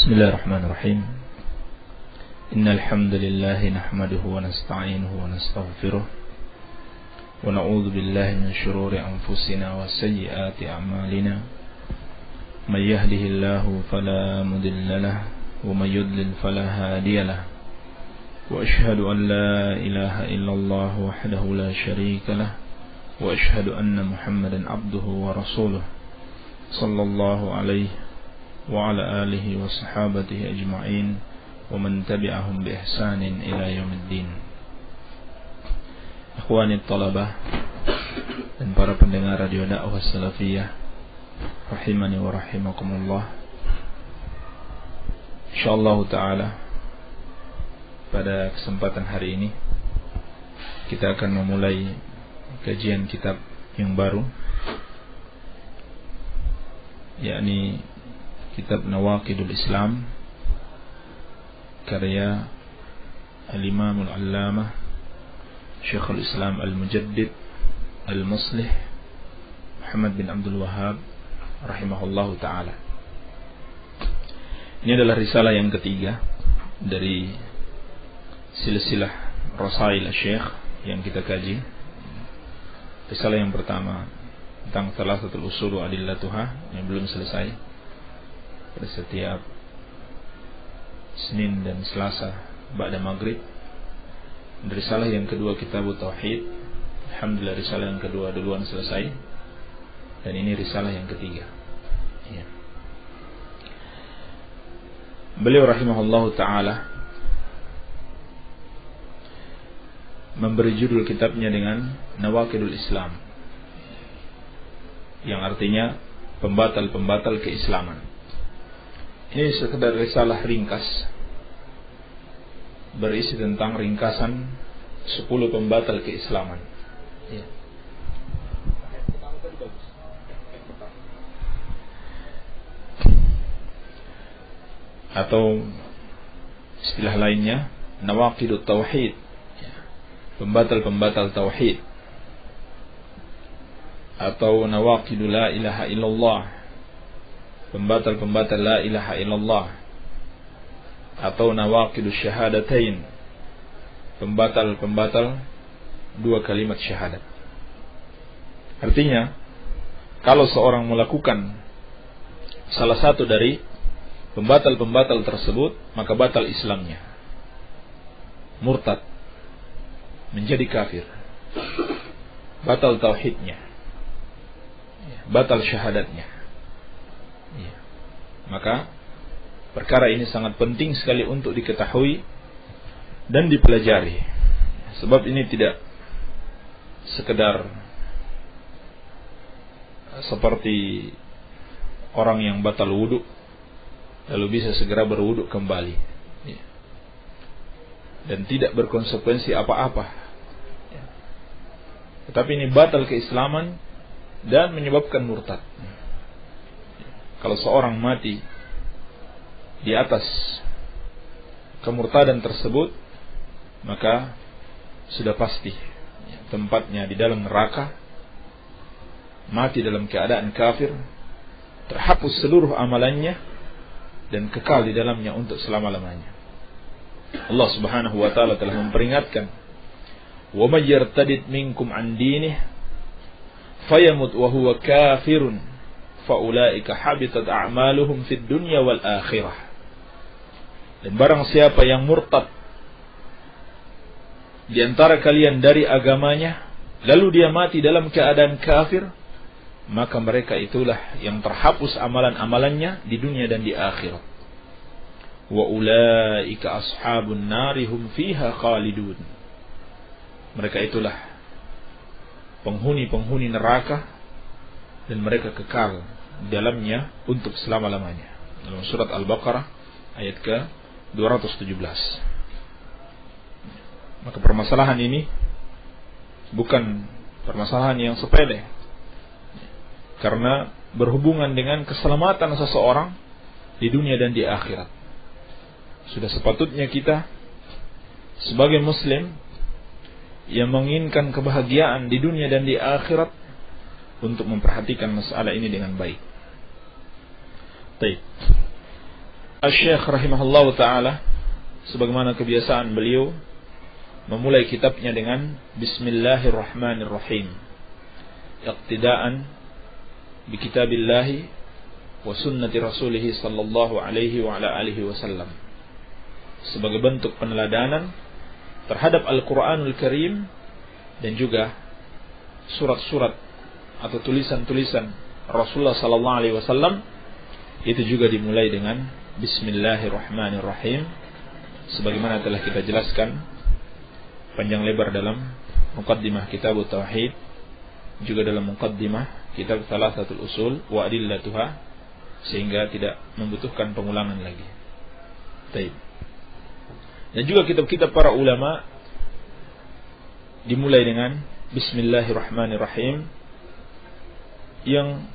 Bismillahirrahmanirrahim. Innal hamdalillah nahmaduhu wa nasta'inuhu wa nastaghfiruh wa na'udzu billahi min shururi anfusina wa sayyiati a'malina. May yahdihillahu fala mudilla lahu wa may yudlil fala hadiya lahu. Wa ashhadu an la ilaha illallah wahdahu la sharika lahu wa ashhadu anna Muhammadan abduhu wa rasuluh sallallahu alaihi wa ala alihi wa sahabatihi ajma'in wa man tabi'ahum bi ihsanin ila yaumiddin. Ikhwani talabah dan para pendengar radio dakwah salafiyah rahimani wa rahimakumullah. Insyaallah taala pada kesempatan hari ini kita akan memulai kajian kitab yang baru, yakni kitab Nawaqidul Islam karya Al-Imam Al-Allamah Syekhul Islam Al-Mujaddid Al-Muslih Muhammad bin Abdul Wahhab rahimahullahu ta'ala. Ini adalah risalah yang ketiga dari silsilah Rasail Syekh yang kita kaji. Risalah yang pertama tentang Thalathatul Usul wa Adillatuha yang belum selesai pada setiap Senin dan Selasa ba'da maghrib. Risalah yang kedua Kitabut Tauhid, alhamdulillah risalah yang kedua duluan selesai, dan ini risalah yang ketiga ya. Beliau rahimahullahu ta'ala memberi judul kitabnya dengan Nawaqidul Islam, yang artinya pembatal-pembatal keislaman. Ini sekedar risalah ringkas, berisi tentang ringkasan 10 pembatal keislaman ya. Atau istilah lainnya Nawaqidut Tauhid ya. Pembatal-pembatal tauhid, atau Nawaqidul la ilaha illallah, pembatal-pembatal la ilaha illallah, atau Nawaqidus syahadatain, pembatal-pembatal dua kalimat syahadat. Artinya, kalau seorang melakukan salah satu dari pembatal-pembatal tersebut, maka batal Islamnya, murtad, menjadi kafir, batal tauhidnya, batal syahadatnya. Maka perkara ini sangat penting sekali untuk diketahui dan dipelajari, sebab ini tidak sekedar seperti orang yang batal wudhu lalu bisa segera berwudhu kembali dan tidak berkonsekuensi apa-apa, tetapi ini batal keislaman dan menyebabkan murtad. Kalau seorang mati di atas kemurtadan tersebut, maka sudah pasti tempatnya di dalam neraka, mati dalam keadaan kafir, terhapus seluruh amalannya dan kekal di dalamnya untuk selama-lamanya. Allah Subhanahu wa taala telah memperingatkan, "Wa may yartadid minkum an dinihi fayamut wa huwa kafirun faulaika habitat a'maluhum fid dunya wal akhirah." Dan barang siapa yang murtad di antara kalian dari agamanya, lalu dia mati dalam keadaan kafir, maka mereka itulah yang terhapus amalan-amalannya di dunia dan di akhirat. Wa ulaika ashabun nari hum fiha khalidun. Mereka itulah penghuni-penghuni neraka dan mereka kekal di dalamnya untuk selama-lamanya. Dalam surat Al-Baqarah ayat ke-217. Maka permasalahan ini bukan permasalahan yang sepele, karena berhubungan dengan keselamatan seseorang di dunia dan di akhirat. Sudah sepatutnya kita sebagai muslim yang menginginkan kebahagiaan di dunia dan di akhirat untuk memperhatikan masalah ini dengan baik. Baik. Asy-Syaikh rahimahullahu taala sebagaimana kebiasaan beliau memulai kitabnya dengan Bismillahirrahmanirrahim, iqtidaan bi kitabillahi wa sunnati rasulih sallallahu alaihi wa ala alihi wasallam, sebagai bentuk peneladanan terhadap Al-Qur'anul Karim dan juga surat-surat atau tulisan-tulisan Rasulullah sallallahu alaihi wasallam. Itu juga dimulai dengan Bismillahirrahmanirrahim, sebagaimana telah kita jelaskan panjang lebar dalam muqaddimah kitab Tauhid, juga dalam muqaddimah kitab Thalathatul Usul wa Adillatuha, sehingga tidak membutuhkan pengulangan lagi. Baik. Dan juga kitab-kitab para ulama dimulai dengan Bismillahirrahmanirrahim, yang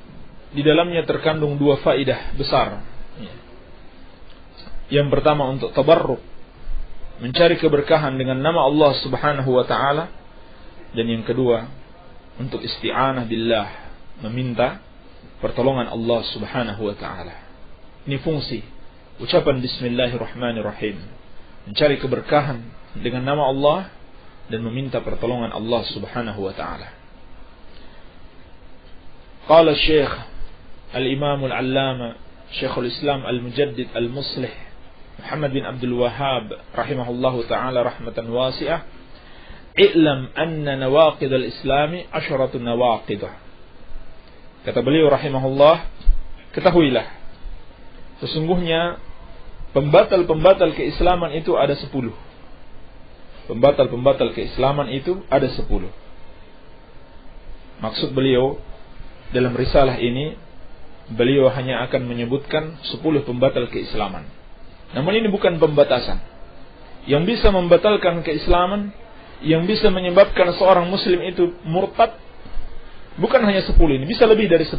di dalamnya terkandung dua faedah besar. Yang pertama untuk tabarruk, mencari keberkahan dengan nama Allah Subhanahu wa taala, dan yang kedua untuk isti'anah billah, meminta pertolongan Allah Subhanahu wa taala. Ini fungsi ucapan Bismillahirrahmanirrahim, mencari keberkahan dengan nama Allah dan meminta pertolongan Allah Subhanahu wa taala. Qala Syekh Al-Imam Al-Allama Syekhul Islam Al-Mujaddid Al-Muslih Muhammad bin Abdul Wahhab rahimahullahu ta'ala rahmatan wasi'ah, i'lam anna nawaqid al-islami 10 nawaqid. Kata beliau rahimahullah, ketahuilah sesungguhnya pembatal-pembatal keislaman itu ada 10. Pembatal-pembatal keislaman itu ada 10. Maksud beliau dalam risalah ini, beliau hanya akan menyebutkan 10 pembatal keislaman. Namun ini bukan pembatasan. Yang bisa membatalkan keislaman, yang bisa menyebabkan seorang muslim itu murtad, bukan hanya 10 ini, bisa lebih dari 10.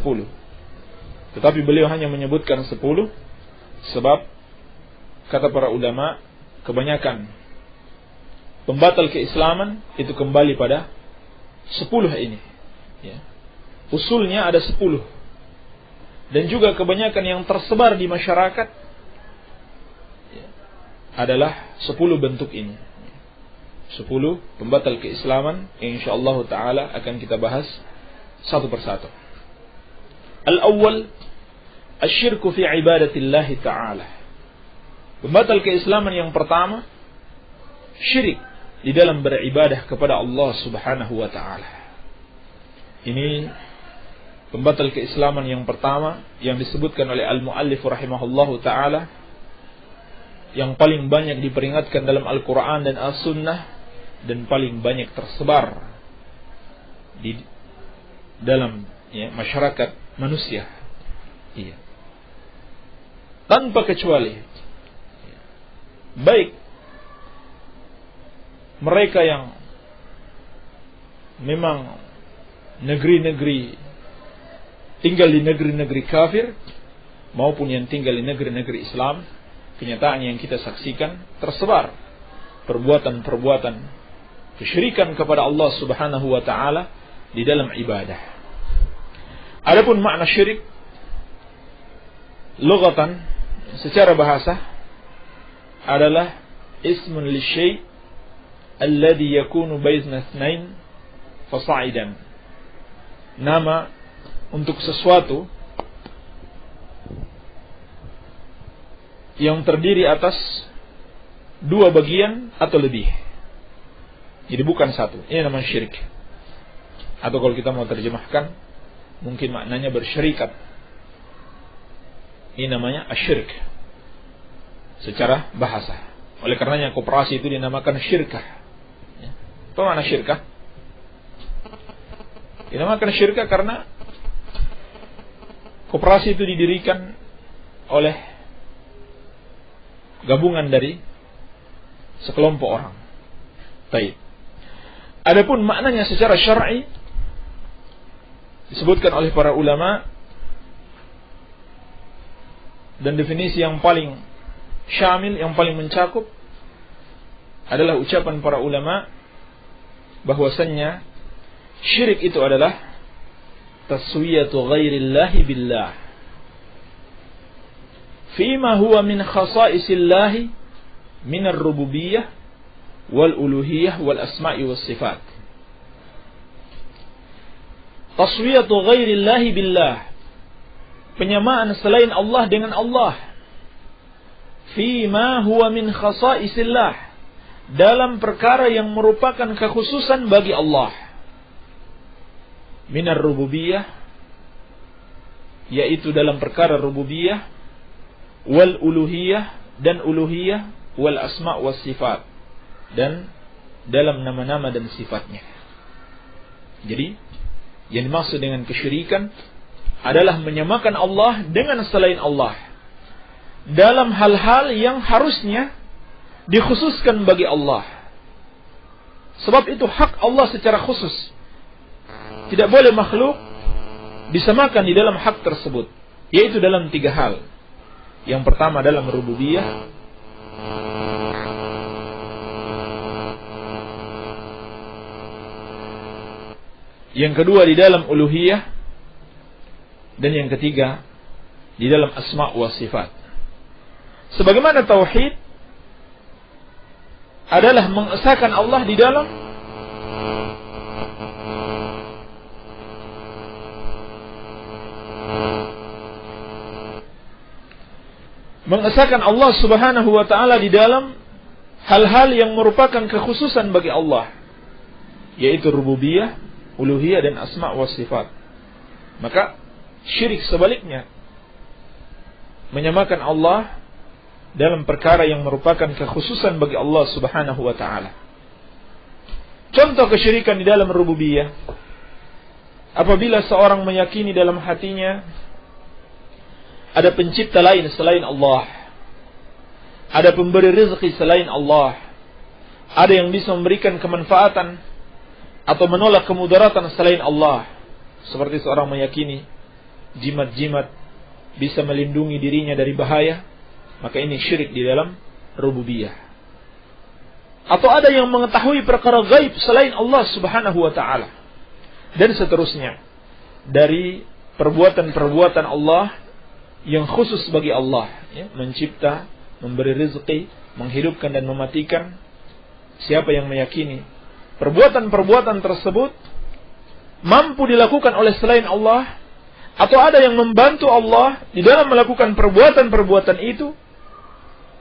Tetapi beliau hanya menyebutkan 10, sebab kata para ulama, kebanyakan pembatal keislaman itu kembali pada 10 ini. Ya. Usulnya ada 10. Dan juga kebanyakan yang tersebar di masyarakat adalah 10 bentuk ini. 10 pembatal keislaman yang insyaallah ta'ala akan kita bahas satu persatu. Al-awwal, asyirku fi ibadatillah ta'ala. Pembatal keislaman yang pertama, syirik di dalam beribadah kepada Allah Subhanahu wa ta'ala. Ini pembatal keislaman yang pertama yang disebutkan oleh al-muallif rahimahullahu ta'ala, yang paling banyak diperingatkan dalam Al-Quran dan As-Sunnah, dan paling banyak tersebar di dalam masyarakat manusia. Iya. Tanpa kecuali, baik mereka yang memang negeri-negeri tinggal di negeri-negeri kafir, maupun yang tinggal di negeri-negeri Islam, kenyataan yang kita saksikan tersebar perbuatan-perbuatan kesyirikan kepada Allah Subhanahu wa taala di dalam ibadah. Adapun makna syirik lughatan, secara bahasa, adalah ismun lisyai' alladhi yakunu baina itsnain fasa'idan. Nama untuk sesuatu yang terdiri atas 2 bagian atau lebih. Jadi bukan satu. Ini namanya syirik. Atau kalau kita mau terjemahkan, mungkin maknanya bersyirikat. Ini namanya asyirik secara bahasa. Oleh karenanya koperasi itu dinamakan syirkah. Apa makna syirkah? Dinamakan syirkah karena koperasi itu didirikan oleh gabungan dari sekelompok orang. Baik. Adapun maknanya secara syar'i disebutkan oleh para ulama, dan definisi yang paling syamil, yang paling mencakup adalah ucapan para ulama bahwasannya syirik itu adalah taswiyatu ghairillahi billah, fima huwa min khasa'isillahi min ar-rububiyyah wal uluhiyah wal asma'i was sifat. Taswiyatu ghairillahi billah, penyamaan selain Allah dengan Allah. Fima huwa min khasa'isillah, dalam perkara yang merupakan kekhususan bagi Allah. Minar rububiyah, yaitu dalam perkara rububiyah, wal uluhiyah, dan uluhiyah, wal asma' was sifat, dan dalam nama-nama dan sifatnya. Jadi yang dimaksud dengan kesyirikan adalah menyamakan Allah dengan selain Allah dalam hal-hal yang harusnya dikhususkan bagi Allah. Sebab itu hak Allah secara khusus. Tidak boleh makhluk disamakan di dalam hak tersebut, yaitu dalam 3 hal. Yang pertama dalam rububiyah, yang kedua di dalam uluhiyah, dan yang ketiga di dalam asma' wa sifat. Sebagaimana tauhid adalah mengesahkan Allah di dalam mengesahkan Allah Subhanahu wa taala di dalam hal-hal yang merupakan kekhususan bagi Allah, yaitu rububiyah, uluhiyah, dan asma' wa sifat. Maka syirik sebaliknya, menyamakan Allah dalam perkara yang merupakan kekhususan bagi Allah Subhanahu wa taala. Contoh kesyirikan di dalam rububiyah, apabila seorang meyakini dalam hatinya ada pencipta lain selain Allah, ada pemberi rezeki selain Allah, ada yang bisa memberikan kemanfaatan atau menolak kemudaratan selain Allah, seperti seorang meyakini jimat-jimat bisa melindungi dirinya dari bahaya, maka ini syirik di dalam rububiyah. Atau ada yang mengetahui perkara gaib selain Allah Subhanahu wa taala, dan seterusnya dari perbuatan-perbuatan Allah yang khusus bagi Allah, ya, mencipta, memberi rezeki, menghidupkan dan mematikan. Siapa yang meyakini perbuatan-perbuatan tersebut mampu dilakukan oleh selain Allah, atau ada yang membantu Allah di dalam melakukan perbuatan-perbuatan itu,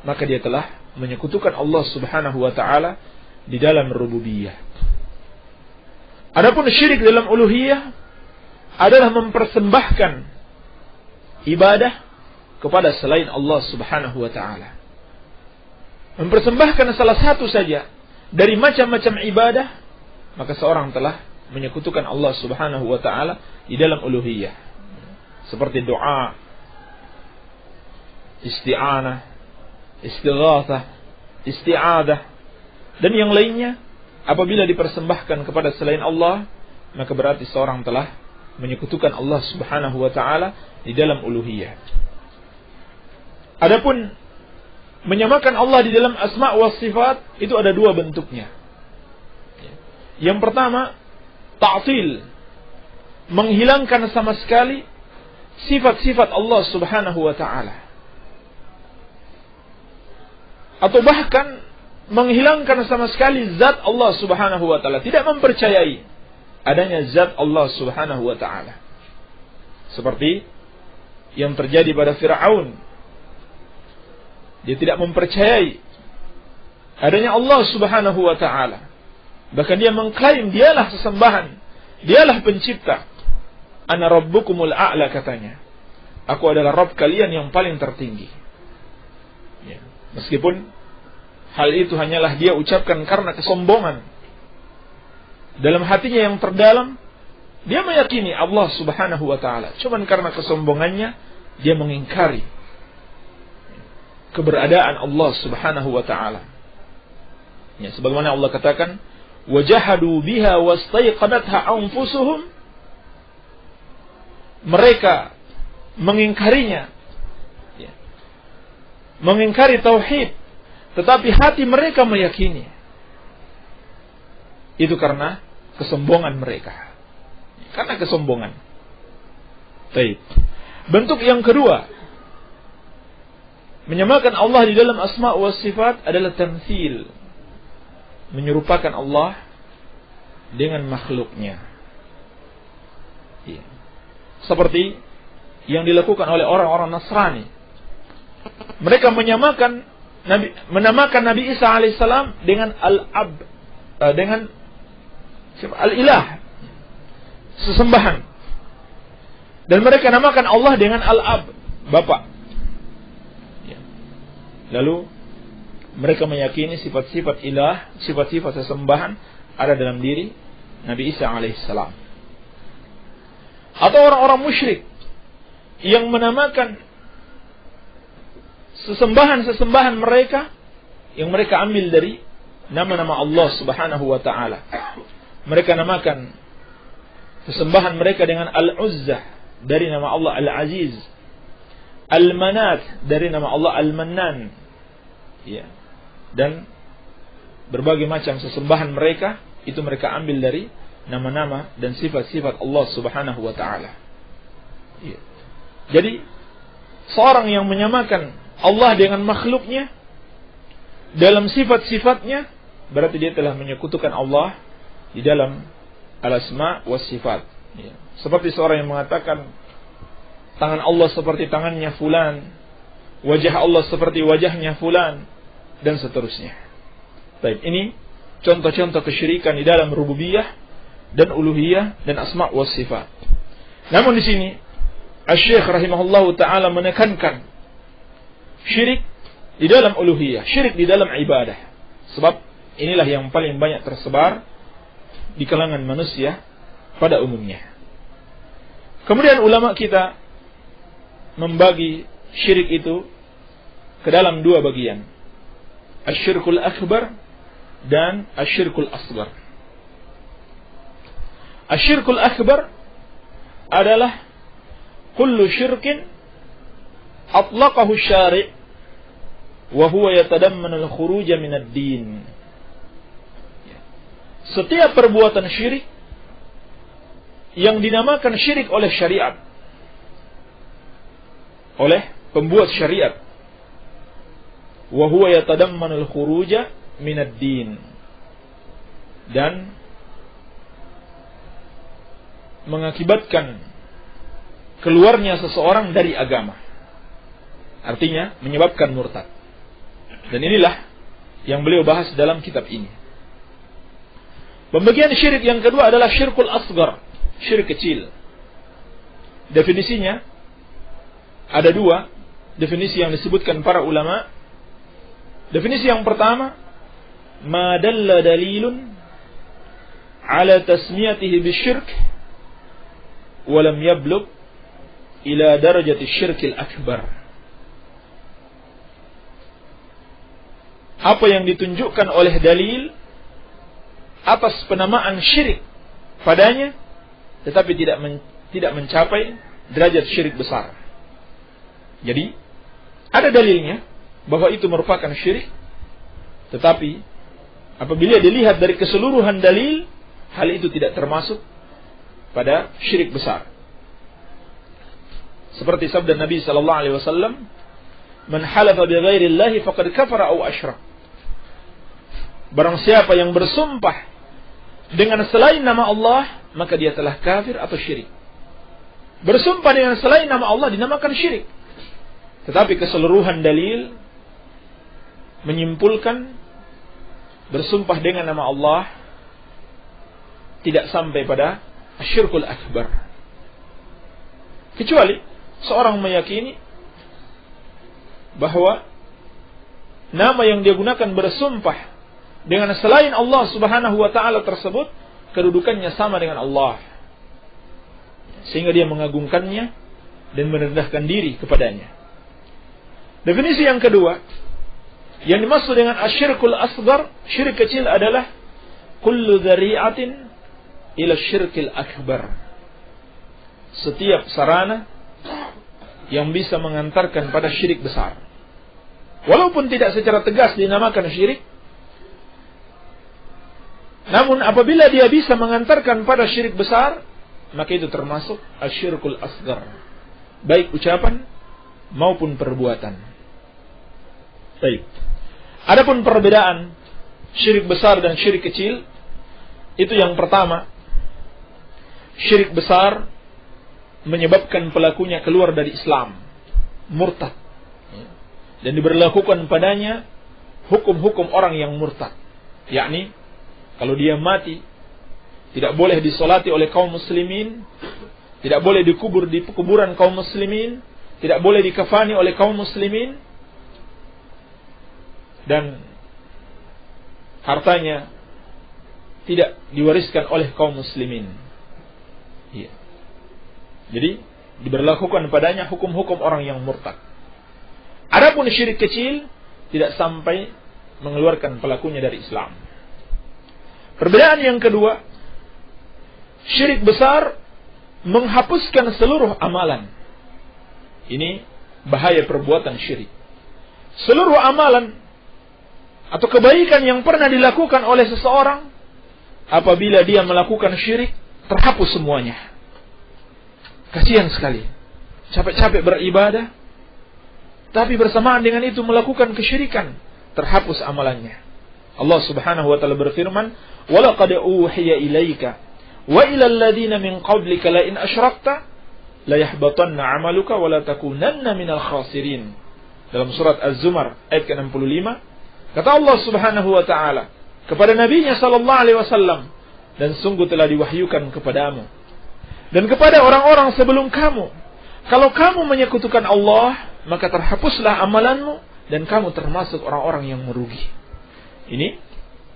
maka dia telah menyekutukan Allah Subhanahu wa taala di dalam rububiyah. Adapun syirik dalam uluhiyah adalah mempersembahkan ibadah kepada selain Allah Subhanahu wa taala. Mempersembahkan salah satu saja dari macam-macam ibadah, maka seorang telah menyekutukan Allah Subhanahu wa taala di dalam uluhiyah. Seperti doa, isti'anah, istighatsah, isti'adah, dan yang lainnya, apabila dipersembahkan kepada selain Allah, maka berarti seorang telah menyekutukan Allah Subhanahu wa taala di dalam uluhiyah. Adapun menyamakan Allah di dalam asma' wa sifat, itu ada 2 bentuknya. Yang pertama, ta'til, menghilangkan sama sekali sifat-sifat Allah Subhanahu wa taala, atau bahkan menghilangkan sama sekali zat Allah Subhanahu wa taala, tidak mempercayai adanya zat Allah Subhanahu wa taala. Seperti yang terjadi pada Fir'aun. Dia tidak mempercayai adanya Allah Subhanahu wa taala. Bahkan dia mengklaim dialah sesembahan, dialah pencipta. Ana rabbukumul a'la, katanya. Aku adalah Rabb kalian yang paling tertinggi. Ya. Meskipun hal itu hanyalah dia ucapkan karena kesombongan. Dalam hatinya yang terdalam, dia meyakini Allah Subhanahu wa ta'ala. Cuman karena kesombongannya, dia mengingkari keberadaan Allah Subhanahu wa ta'ala. Ya, sebagaimana Allah katakan, wajahadu biha wastaiqadatha anfusuhum, mereka mengingkarinya, ya, mengingkari tauhid, tetapi hati mereka meyakini. Itu karena kesombongan mereka. Karena kesombongan. Baik. Bentuk yang kedua Menyamakan Allah di dalam asma wa sifat adalah tamtsil, menyerupakan Allah dengan makhluknya. Ya. Seperti yang dilakukan oleh orang-orang Nasrani. Mereka menamakan Nabi Isa alaihissalam dengan al-ab, dengan al-ilah, sesembahan. Dan mereka namakan Allah dengan al-ab, Bapa. Ya. Lalu mereka meyakini sifat-sifat ilah, sifat-sifat sesembahan ada dalam diri Nabi Isa alaihissalam. Atau orang-orang musyrik yang menamakan sesembahan-sesembahan mereka yang mereka ambil dari nama-nama Allah Subhanahu wa taala. Mereka namakan sesembahan mereka dengan Al-Uzzah dari nama Allah Al-Aziz, Al-Manat dari nama Allah Al-Mannan. Ya. Dan berbagai macam sesembahan mereka itu mereka ambil dari nama-nama dan sifat-sifat Allah Subhanahu wa taala. Ya. Jadi seorang yang menyamakan Allah dengan makhluknya dalam sifat-sifatnya, berarti dia telah menyekutukan Allah di dalam al-asma was sifat. Ya. Seperti seorang yang mengatakan tangan Allah seperti tangannya fulan, wajah Allah seperti wajahnya fulan, dan seterusnya. Baik, ini contoh-contoh kesyirikan di dalam rububiyah dan uluhiyah dan asma was sifat. Namun di sini Asy-Syaikh rahimahullahu taala menekankan syirik di dalam uluhiyah, syirik di dalam ibadah. Sebab inilah yang paling banyak tersebar di kalangan manusia pada umumnya. Kemudian ulama kita membagi syirik itu ke dalam dua bagian. Asyirkul akbar dan asyirkul asghar. Asyirkul akbar adalah kullu syirkin atlaqahu syari' wa huwa yatadammanu al-khuruj min ad-din. Setiap perbuatan syirik yang dinamakan syirik oleh syariat, oleh pembuat syariat, wa huwa yatadammanu al-khuruj min ad-din, dan mengakibatkan keluarnya seseorang dari agama. Artinya menyebabkan murtad. Dan inilah yang beliau bahas dalam kitab ini. Pembagian syirik yang kedua adalah syirkul asghar, syirik kecil. Definisinya ada dua definisi yang disebutkan para ulama. Definisi yang pertama, ma dalla dalilun ala tasmiyatihi bisyirk wa lam yablugh ila darajati syirkil akbar. Apa yang ditunjukkan oleh dalil atas penamaan syirik padanya, tetapi tidak mencapai derajat syirik besar. Jadi ada dalilnya bahwa itu merupakan syirik, tetapi apabila dilihat dari keseluruhan dalil, hal itu tidak termasuk pada syirik besar. Seperti sabda Nabi sallallahu alaihi wasallam, "Man halafa bi ghairi Allah faqad kafara aw asyrak." Barang siapa yang bersumpah dengan selain nama Allah, maka dia telah kafir atau syirik. Bersumpah dengan selain nama Allah dinamakan syirik. Tetapi keseluruhan dalil menyimpulkan bersumpah dengan nama Allah tidak sampai pada asyirkul akbar. Kecuali seorang meyakini bahwa nama yang dia gunakan bersumpah dengan selain Allah Subhanahu wa taala tersebut kedudukannya sama dengan Allah, sehingga dia mengagungkannya dan merendahkan diri kepadanya. Definisi yang kedua yang dimaksud dengan asyirkul asghar, syirik kecil, adalah kullu dzari'atin ila syirkil akbar. Setiap sarana yang bisa mengantarkan pada syirik besar. Walaupun tidak secara tegas dinamakan syirik, namun apabila dia bisa mengantarkan pada syirik besar, maka itu termasuk asyirkul asghar, baik ucapan maupun perbuatan. Baik. Adapun perbedaan syirik besar dan syirik kecil, itu yang pertama, syirik besar menyebabkan pelakunya keluar dari Islam, murtad, dan diberlakukan padanya hukum-hukum orang yang murtad, yakni kalau dia mati tidak boleh disolati oleh kaum muslimin, tidak boleh dikubur di kuburan kaum muslimin, tidak boleh dikafani oleh kaum muslimin, dan hartanya tidak diwariskan oleh kaum muslimin. Iya. Jadi diberlakukan padanya hukum-hukum orang yang murtad. Adapun syirik kecil tidak sampai mengeluarkan pelakunya dari Islam. Perbedaan yang kedua, syirik besar menghapuskan seluruh amalan. Ini bahaya perbuatan syirik. Seluruh amalan atau kebaikan yang pernah dilakukan oleh seseorang, apabila dia melakukan syirik, terhapus semuanya. Kasihan sekali. Capek-capek beribadah, tapi bersamaan dengan itu melakukan kesyirikan, terhapus amalannya. Allah Subhanahu wa taala berfirman, "Wa laqad uhiya ilaika wa ila alladziina min qablika la in asyrakta la yahbatanna 'amaluka wa la takunanna minal khasirin." Dalam surat Az-Zumar ayat ke-65, kata Allah Subhanahu wa taala kepada nabinya sallallahu alaihi wasallam, dan sungguh telah diwahyukan kepadamu dan kepada orang-orang sebelum kamu, kalau kamu menyekutukan Allah, maka terhapuslah amalanmu dan kamu termasuk orang-orang yang merugi. Ini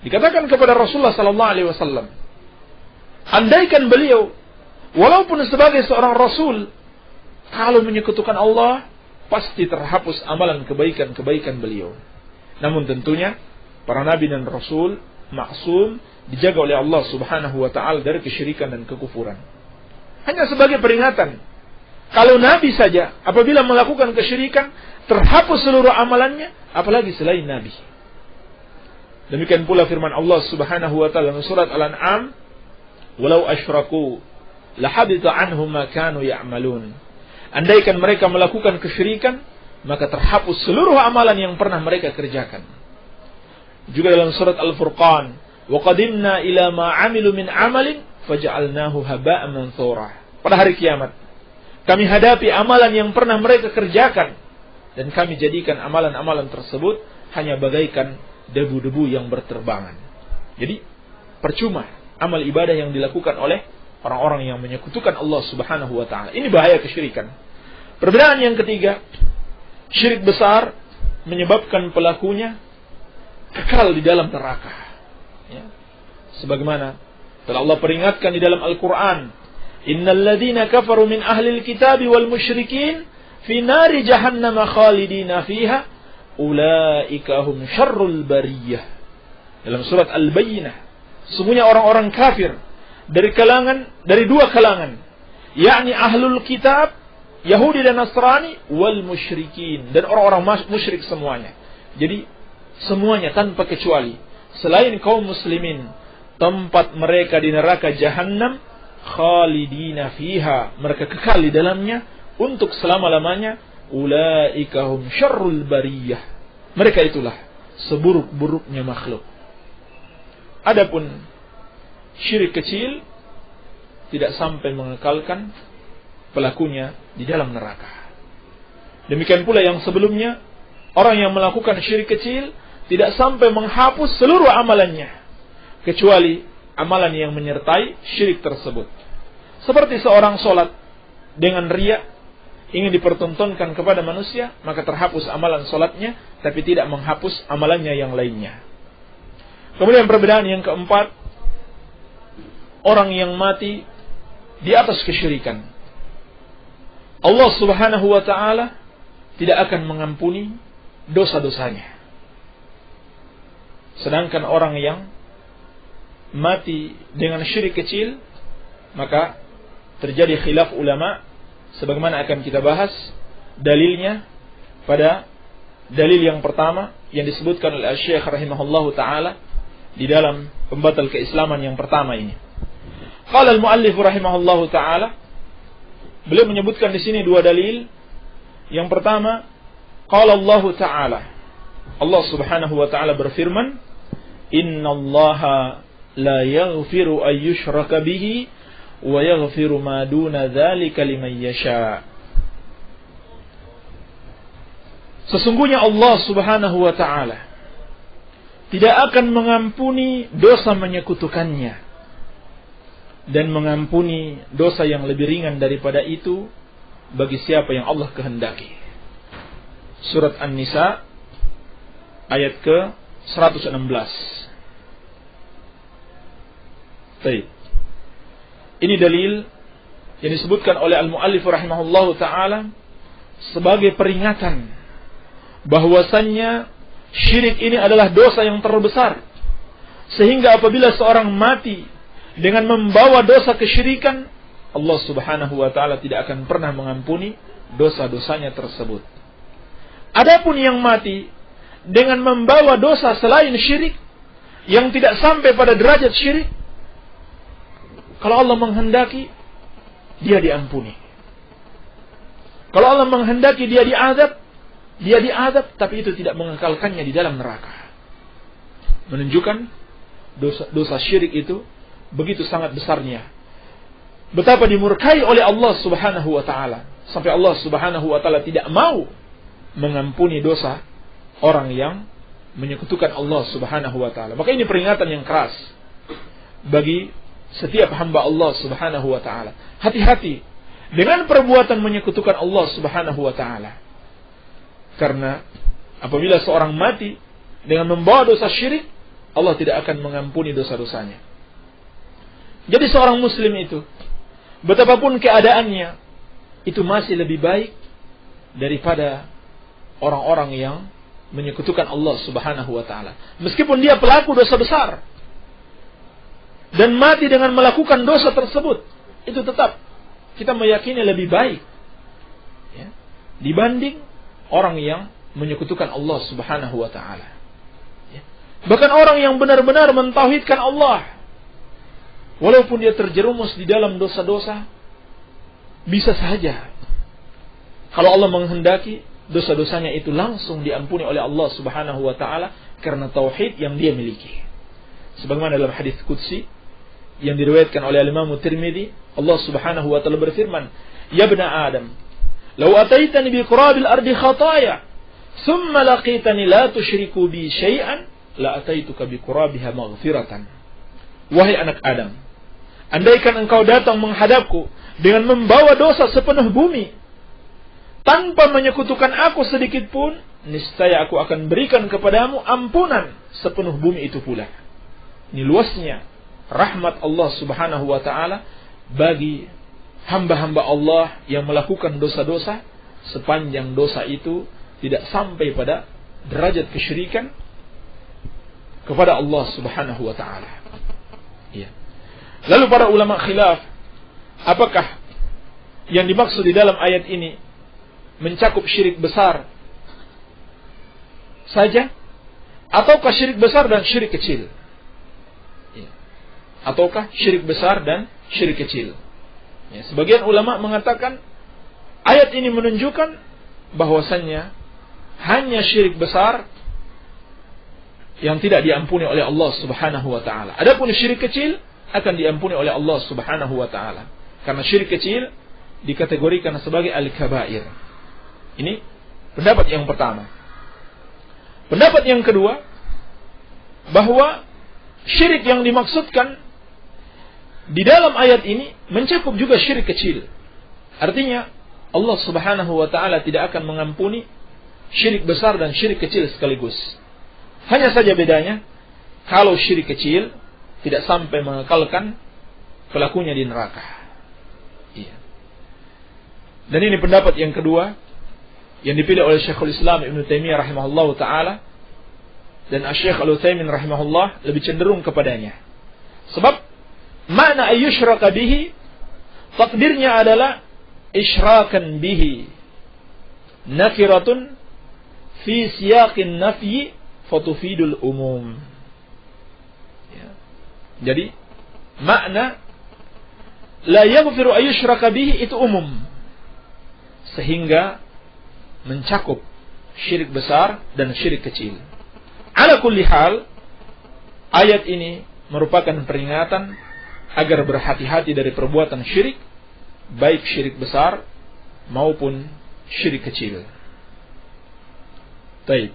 dikatakan kepada Rasulullah sallallahu alaihi wasallam. Andaikan beliau walaupun sebagai seorang rasul, kalau menyekutukan Allah, pasti terhapus amalan kebaikan-kebaikan beliau. Namun tentunya para nabi dan rasul maksum, dijaga oleh Allah Subhanahu wa taala dari kesyirikan dan kekufuran. Hanya sebagai peringatan, kalau nabi saja apabila melakukan kesyirikan terhapus seluruh amalannya, apalagi selain nabi. Demikian pula firman Allah Subhanahu wa taala dalam surat Al-An'am, "Walau asyraku lahabita anhum ma kanu ya'malun." Andaikan mereka melakukan kesyirikan, maka terhapus seluruh amalan yang pernah mereka kerjakan. Juga dalam surat Al-Furqan, "Wa qadimna ila ma 'amilu min 'amalin faj'alnahu haba'an manthura." Pada hari kiamat, kami hadapi amalan yang pernah mereka kerjakan dan kami jadikan amalan-amalan tersebut hanya bagaikan debu-debu yang berterbangan. Jadi percuma amal ibadah yang dilakukan oleh orang-orang yang menyekutukan Allah Subhanahu wa taala. Ini bahaya kesyirikan. Perbedaan yang ketiga, syirik besar menyebabkan pelakunya kekal di dalam neraka. Ya. Sebagaimana telah Allah peringatkan di dalam Al-Quran, "Innal ladzina kafaru min ahlil kitabi wal musyrikin fi nari jahannam khalidina fiha ulaika hum syarrul bariyah." Dalam surat Al-Bayyinah, semuanya orang-orang kafir dari dua kalangan, yakni ahlul kitab, Yahudi dan Nasrani, wal musyrikin, dan orang-orang musyrik semuanya. Jadi semuanya tanpa kecuali, selain kaum muslimin, tempat mereka di neraka Jahannam, khalidina fiha, mereka kekal di dalamnya untuk selama-lamanya. Ulaika hum syarrul bariyah, mereka itulah seburuk-buruknya makhluk. Adapun syirik kecil tidak sampai mengekalkan pelakunya di dalam neraka. Demikian pula yang sebelumnya, orang yang melakukan syirik kecil tidak sampai menghapus seluruh amalannya, kecuali amalan yang menyertai syirik tersebut. Seperti seorang sholat dengan riya, ingin dipertontonkan kepada manusia, maka terhapus amalan sholatnya, tapi tidak menghapus amalannya yang lainnya. Kemudian perbedaan yang keempat, orang yang mati di atas kesyirikan, Allah Subhanahu wa ta'ala tidak akan mengampuni dosa-dosanya. Sedangkan orang yang mati dengan syirik kecil, maka terjadi khilaf ulama, sebagaimana akan kita bahas dalilnya pada dalil yang pertama yang disebutkan oleh Syekh rahimahullahu taala di dalam pembatal keislaman yang pertama ini. Qala al-muallif rahimahullahu taala, beliau menyebutkan di sini dua dalil. Yang pertama, qala Allah taala, Allah Subhanahu wa taala berfirman, "Innallaha la yaghfiru an yushraka bihi wa yaghfiru ma duna dzalika liman yasha." Sesungguhnya Allah Subhanahu wa taala tidak akan mengampuni dosa menyekutukannya dan mengampuni dosa yang lebih ringan daripada itu bagi siapa yang Allah kehendaki. Surat An-Nisa ayat ke-116. Baik. Ini dalil yang disebutkan oleh al-muallif rahimahullahu taala sebagai peringatan bahwasannya syirik ini adalah dosa yang terbesar, sehingga apabila seorang mati dengan membawa dosa kesyirikan, Allah Subhanahu wa taala tidak akan pernah mengampuni dosa-dosanya tersebut. Adapun yang mati dengan membawa dosa selain syirik yang tidak sampai pada derajat syirik, kalau Allah menghendaki dia diampuni. Kalau Allah menghendaki dia diazab, tapi itu tidak mengekalkannya di dalam neraka. Menunjukkan dosa syirik itu begitu sangat besarnya. Betapa dimurkai oleh Allah Subhanahu wa taala, sampai Allah Subhanahu wa taala tidak mau mengampuni dosa orang yang menyekutukan Allah Subhanahu wa taala. Maka ini peringatan yang keras bagi setiap hamba Allah Subhanahu wa taala. Hati-hati dengan perbuatan menyekutukan Allah Subhanahu wa taala. Karena apabila seorang mati dengan membawa dosa syirik, Allah tidak akan mengampuni dosa-dosanya. Jadi seorang muslim itu, betapapun keadaannya, itu masih lebih baik daripada orang-orang yang menyekutukan Allah Subhanahu wa taala. Meskipun dia pelaku dosa besar dan mati dengan melakukan dosa tersebut, itu tetap kita meyakini lebih baik ya, dibanding orang yang menyekutukan Allah Subhanahu wa taala. Ya. Bahkan orang yang benar-benar mentauhidkan Allah, walaupun dia terjerumus di dalam dosa-dosa, bisa saja kalau Allah menghendaki, dosa-dosanya itu langsung diampuni oleh Allah Subhanahu wa taala karena tauhid yang dia miliki. Sebagaimana dalam hadis qudsi yang diriwayatkan oleh Imam Tirmidzi, Allah Subhanahu wa taala berfirman, "Ya ibna Adam, law ataitani bi qurabil ardi khataaya, thumma laqitani la tusyriku bi syai'an, la ataituka bi qurabiha maghfiratan." Wahai anak Adam, andaikan engkau datang menghadapku dengan membawa dosa sepenuh bumi, tanpa menyekutukan aku sedikit pun, niscaya aku akan berikan kepadamu ampunan sepenuh bumi itu pula. Ini luasnya rahmat Allah Subhanahu wa taala bagi hamba-hamba Allah yang melakukan dosa-dosa, sepanjang dosa itu tidak sampai pada derajat kesyirikan kepada Allah Subhanahu wa taala. Ya. Lalu para ulama khilaf, apakah yang dimaksud di dalam ayat ini mencakup syirik besar saja, ataukah syirik besar dan syirik kecil? Ya. Ataukah syirik besar dan syirik kecil? Ya, sebagian ulama mengatakan ayat ini menunjukkan bahwasannya hanya syirik besar yang tidak diampuni oleh Allah Subhanahu wa taala. Adapun syirik kecil akan diampuni oleh Allah Subhanahu wa taala. Karena syirik kecil dikategorikan sebagai al-kabair. Ini pendapat yang pertama. Pendapat yang kedua, bahwa syirik yang dimaksudkan di dalam ayat ini mencakup juga syirik kecil. Artinya Allah Subhanahu wa taala tidak akan mengampuni syirik besar dan syirik kecil sekaligus. Hanya saja bedanya, kalau syirik kecil tidak sampai mengekalkan pelakunya di neraka. Iya. Dan ini pendapat yang kedua yang dipilih oleh Syekhul Islam Ibn Taimiyah rahimahullahu taala, dan Syekh Al-Utsaimin rahimahullah lebih cenderung kepadanya. Sebab makna ayyushraka bihi, takdirnya adalah isyrakan bihi nakiratun fi siyaqin nafyi fatufidul umum. Ya. Jadi makna la yaghfiru ayyushraka bihi itu umum, sehingga mencakup syirik besar dan syirik kecil. Ala kulli hal, ayat ini merupakan peringatan agar berhati-hati dari perbuatan syirik, baik syirik besar maupun syirik kecil. Baik.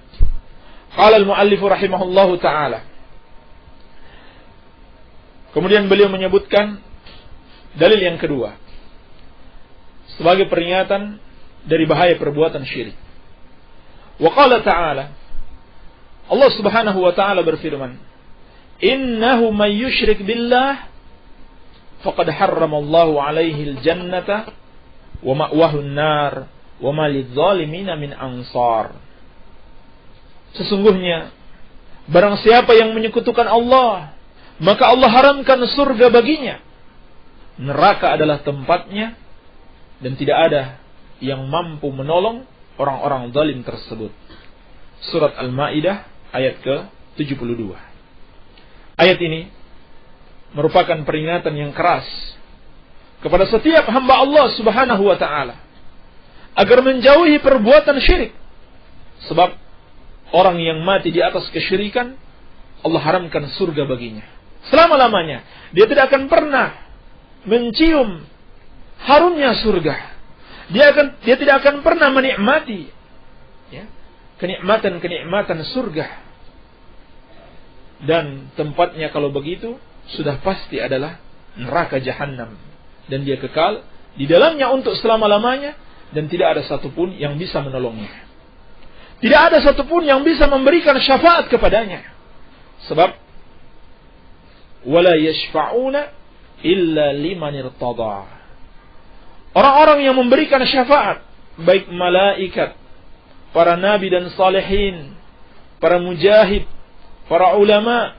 Qala al-muallif rahimahullahu taala. Kemudian beliau menyebutkan dalil yang kedua sebagai peringatan dari bahaya perbuatan syirik. Wa qala ta'ala, Allah Subhanahu wa taala berfirman, "Innahu may yusyrik billah faqad harrama Allahu 'alaihi al-jannata wa ma'wahu an-nar wa ma lidh-dhalimina min ansar." Sesungguhnya barang siapa yang menyekutukan Allah, maka Allah haramkan surga baginya. Neraka adalah tempatnya dan tidak ada yang mampu menolong orang-orang zalim tersebut. Surat Al-Maidah ayat ke-72. Ayat ini merupakan peringatan yang keras kepada setiap hamba Allah Subhanahu wa taala agar menjauhi perbuatan syirik. Sebab orang yang mati di atas kesyirikan, Allah haramkan surga baginya. Selama-lamanya dia tidak akan pernah mencium harumnya surga. Dia tidak akan pernah menikmati kenikmatan surga. Dan tempatnya kalau begitu sudah pasti adalah neraka jahanam, dan dia kekal di dalamnya untuk selama-lamanya, dan tidak ada satupun yang bisa menolongnya. Tidak ada satupun yang bisa memberikan syafaat kepadanya. Sebab wala yashfa'una illa liman irtada. Orang-orang yang memberikan syafaat, baik malaikat, para nabi dan salihin, para mujahid, para ulama,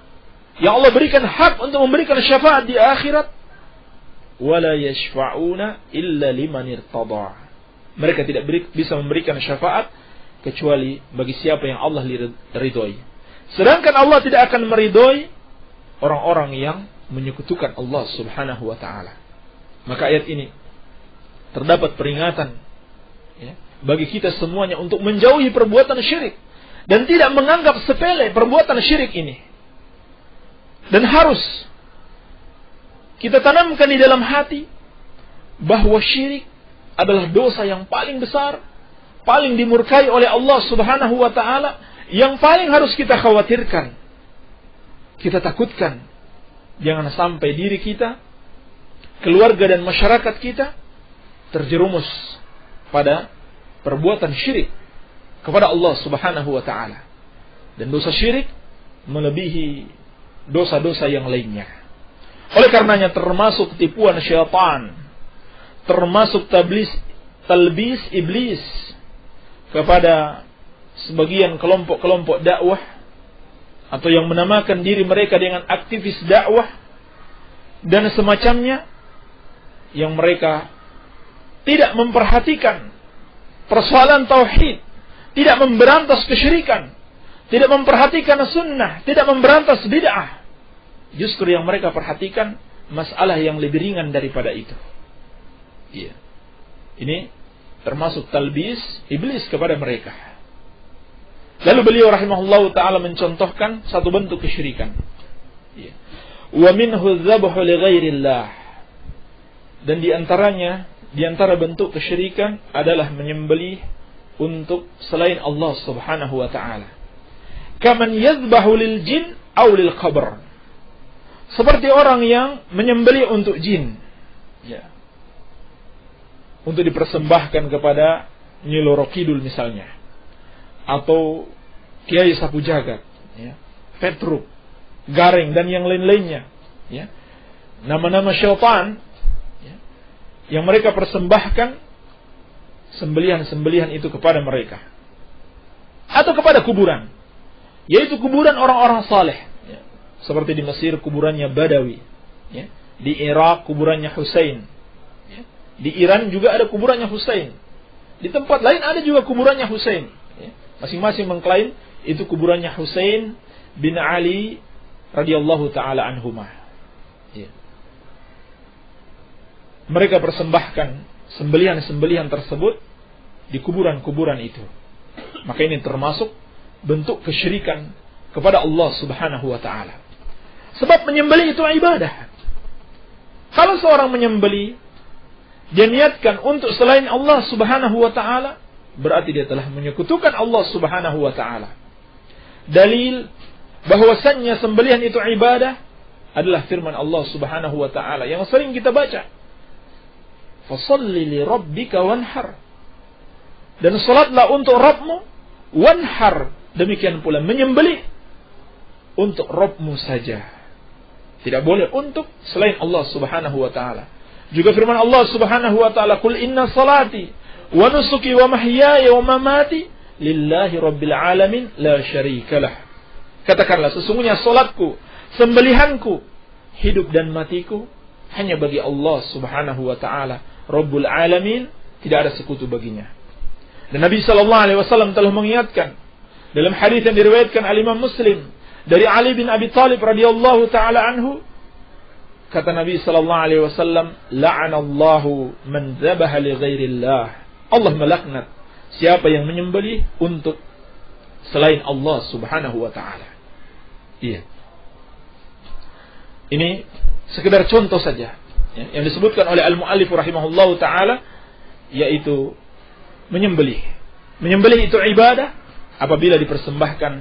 yang Allah berikan hak untuk memberikan syafaat di akhirat, wala yashfa'una illa liman irtada. Mereka tidak bisa memberikan syafaat kecuali bagi siapa yang Allah ridhoi. Sedangkan Allah tidak akan meridhoi orang-orang yang menyekutukan Allah Subhanahu wa taala. Maka ayat ini terdapat peringatan bagi kita semuanya untuk menjauhi perbuatan syirik dan tidak menganggap sepele perbuatan syirik ini. Dan harus kita tanamkan di dalam hati bahwa syirik adalah dosa yang paling besar, paling dimurkai oleh Allah Subhanahu wa taala, yang paling harus kita khawatirkan, kita takutkan. Jangan sampai diri kita, keluarga dan masyarakat kita terjerumus pada perbuatan syirik kepada Allah Subhanahu wa taala. Dan dosa syirik melebihi dosa-dosa yang lainnya. Oleh karenanya termasuk tipuan syaitan, termasuk talbis iblis kepada sebagian kelompok-kelompok dakwah atau yang menamakan diri mereka dengan aktivis dakwah dan semacamnya, yang mereka tidak memperhatikan persoalan tauhid, tidak memberantas kesyirikan, tidak memperhatikan sunnah, tidak memberantas bid'ah. Justru yang mereka perhatikan masalah yang lebih ringan daripada itu. Iya. Ini termasuk talbis iblis kepada mereka. Lalu beliau rahimahullahu ta'ala mencontohkan satu bentuk kesyirikan. Iya. Wa minhu dzabhu li ghairillah. Dan di antara bentuk kesyirikan adalah menyembelih untuk selain Allah Subhanahu wa taala. Kaman yadhbahu lil jin aw lil qabr. Seperti orang yang menyembelih untuk jin. Ya. Untuk dipersembahkan kepada Nyi Loro Kidul misalnya. Atau Kiai Sapu Jagat, ya. Petruk, Gareng dan yang lain-lainnya, ya. Nama-nama syaitan yang mereka persembahkan sembelihan-sembelihan itu kepada mereka, atau kepada kuburan, yaitu kuburan orang-orang saleh, ya. Seperti di Mesir kuburannya Badawi, ya. Di Irak kuburannya Husain, ya. Di Iran juga ada kuburannya Husain, di tempat lain ada juga kuburannya Husain, ya. Masing-masing mengklaim itu kuburannya Husain bin Ali radhiyallahu taala anhumah, ya. Mereka persembahkan sembelihan-sembelihan tersebut di kuburan-kuburan itu. maka ini termasuk bentuk kesyirikan kepada Allah Subhanahu wa taala. Sebab menyembelih itu ibadah. Kalau seorang menyembelih, dia niatkan untuk selain Allah Subhanahu wa taala, berarti dia telah menyekutukan Allah Subhanahu wa taala. Dalil bahwasannya sembelihan itu ibadah adalah firman Allah Subhanahu wa taala yang sering kita baca. Fasholli li rabbika wanhar. Dan salatlah untuk Rabbmu, wanhar, demikian pula menyembelih untuk Rabbmu saja. Tidak boleh untuk selain Allah Subhanahu wa taala. Juga firman Allah Subhanahu wa taala, "Qul inna salati wa nusuki wa mahyaya wa mamati lillahi rabbil alamin la syarikalah." Katakanlah, sesungguhnya salatku, sembelihanku, hidup dan matiku hanya bagi Allah Subhanahu wa taala, Rabbul alamin, tidak ada sekutu baginya. Dan Nabi sallallahu alaihi wasallam telah mengingatkan dalam hadis yang diriwayatkan oleh Imam Muslim dari Ali bin Abi Thalib radhiyallahu taala anhu, kata Nabi sallallahu alaihi wasallam, la'anallahu man dzabaha li ghairillah. Allah melaknat siapa yang menyembelih untuk selain Allah Subhanahu wa taala. Iya. Ini sekedar contoh saja yang disebutkan oleh al-muallif rahimahullahu taala, yaitu menyembelih. Menyembelih itu ibadah apabila dipersembahkan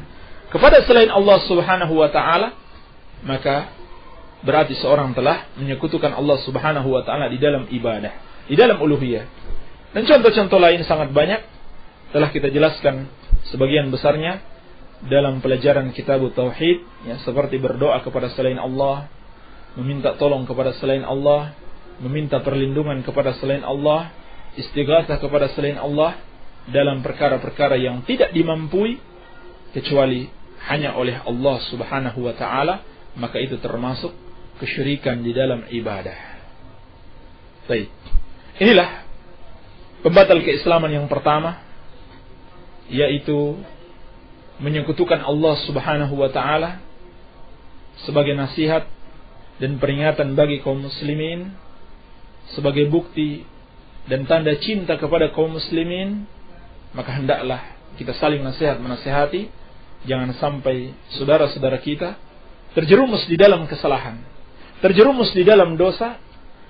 kepada selain Allah Subhanahu wa taala, maka berarti seorang telah menyekutukan Allah Subhanahu wa taala di dalam ibadah, di dalam uluhiyah. Dan contoh-contoh lain sangat banyak telah kita jelaskan sebagian besarnya dalam pelajaran kitab tauhid, ya, seperti berdoa kepada selain Allah, meminta tolong kepada selain Allah, meminta perlindungan kepada selain Allah, istighatsah kepada selain Allah dalam perkara-perkara yang tidak dimampui kecuali hanya oleh Allah Subhanahu wa taala, maka itu termasuk kesyirikan di dalam ibadah. Baik. Inilah pembatal keislaman yang pertama, yaitu menyekutukan Allah Subhanahu wa taala sebagai nasihat dan peringatan bagi kaum muslimin, sebagai bukti dan tanda cinta kepada kaum muslimin, maka hendaklah kita saling nasihat menasihati, jangan sampai saudara-saudara kita terjerumus di dalam kesalahan, terjerumus di dalam dosa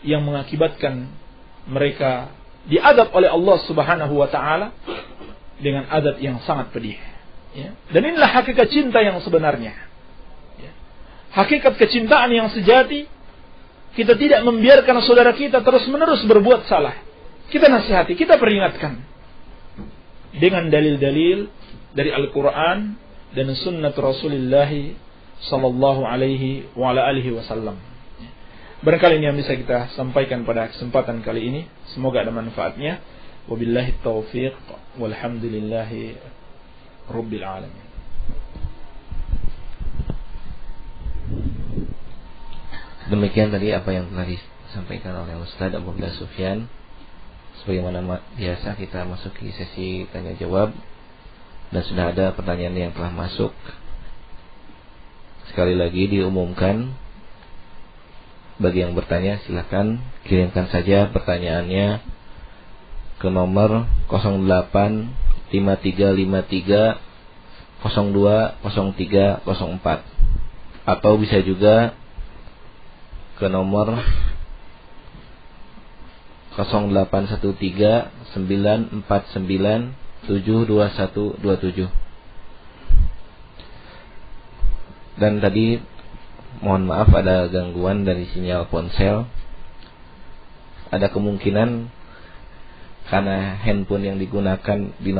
yang mengakibatkan mereka diadab oleh Allah Subhanahu wa taala dengan adab yang sangat pedih. Ya. Dan inilah hakikat cinta yang sebenarnya. Ya. Hakikat kecintaan yang sejati, kita tidak membiarkan saudara kita terus-menerus berbuat salah. Kita nasihati, kita peringatkan dengan dalil-dalil dari Al-Quran dan sunnah Rasulullah sallallahu alaihi wa ala alihi wasallam. Barangkali ini yang bisa kita sampaikan pada kesempatan kali ini. Semoga ada manfaatnya. Wabillahi taufiq walhamdulillahi rabbil alamin. Demikian tadi apa yang telah disampaikan oleh Ustaz Abu Abdullah Sufyan. Sebagaimana biasa kita masuki sesi tanya jawab, dan sudah ada pertanyaan yang telah masuk. Sekali lagi diumumkan, bagi yang bertanya silakan kirimkan saja pertanyaannya ke nomor 085353020304, atau bisa juga ke nomor 0813-949-72127. Dan tadi mohon maaf ada gangguan dari sinyal ponsel. Ada kemungkinan karena handphone yang digunakan di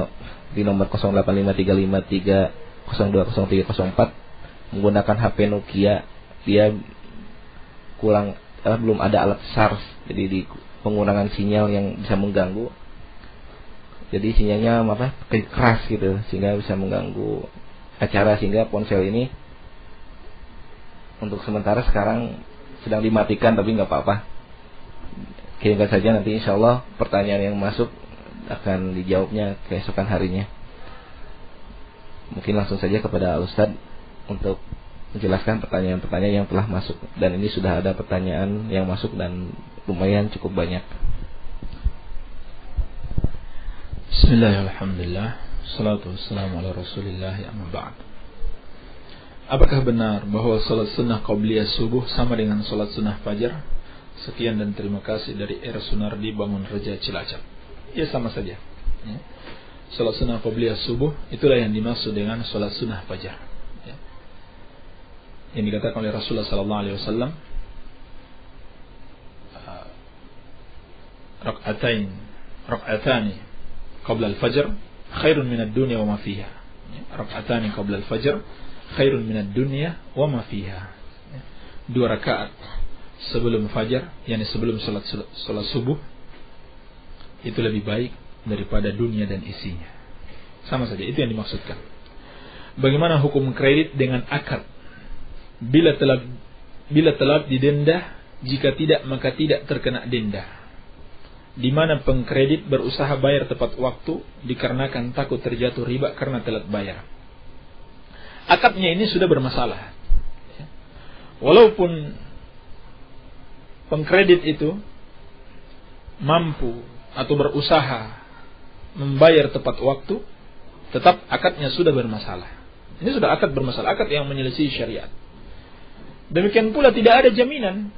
nomor 085353020304 menggunakan HP Nokia, dia belum ada alat SARS, jadi di pengurangan sinyal yang bisa mengganggu. Jadi sinyalnya keras gitu, sehingga bisa mengganggu acara, sehingga ponsel ini untuk sementara sekarang sedang dimatikan, tapi nggak apa-apa. Kirimkan saja, nanti insya Allah pertanyaan yang masuk akan dijawabnya keesokan harinya. Mungkin langsung saja kepada Ustadz untuk menjelaskan pertanyaan-pertanyaan yang telah masuk. Dan ini sudah ada pertanyaan yang masuk dan lumayan cukup banyak. Bismillahirrahmanirrahim. Salatu wassalamu ala Rasulillah amma ba'd. Apakah benar bahwa salat sunnah qabliyah subuh sama dengan salat sunnah fajar? Sekian dan terima kasih dari R. Sunardi Bangun Reja Cilacap. Ya, sama saja. Ya. Salat sunnah qabliyah subuh itulah yang dimaksud dengan salat sunnah fajar. Ya. Yang dikatakan oleh Rasulullah sallallahu alaihi wasallam, rak'atani qabla al-fajr khairun minad dunya wa ma fiha. Rak'atani qabla al-fajr khairun minad dunya wa ma fiha. 2 rakaat sebelum fajar, yakni sebelum salat subuh, itu lebih baik daripada dunia dan isinya. Sama saja, itu yang dimaksudkan. Bagaimana hukum kredit dengan akad? Bila telat didenda, jika tidak maka tidak terkena denda. Di mana pengkredit berusaha bayar tepat waktu dikarenakan takut terjatuh riba karena telat bayar. Akadnya ini sudah bermasalah. Walaupun pengkredit itu mampu atau berusaha membayar tepat waktu, tetap akadnya sudah bermasalah. Ini sudah akad bermasalah, akad yang menyelisih syariat. Demikian pula tidak ada jaminan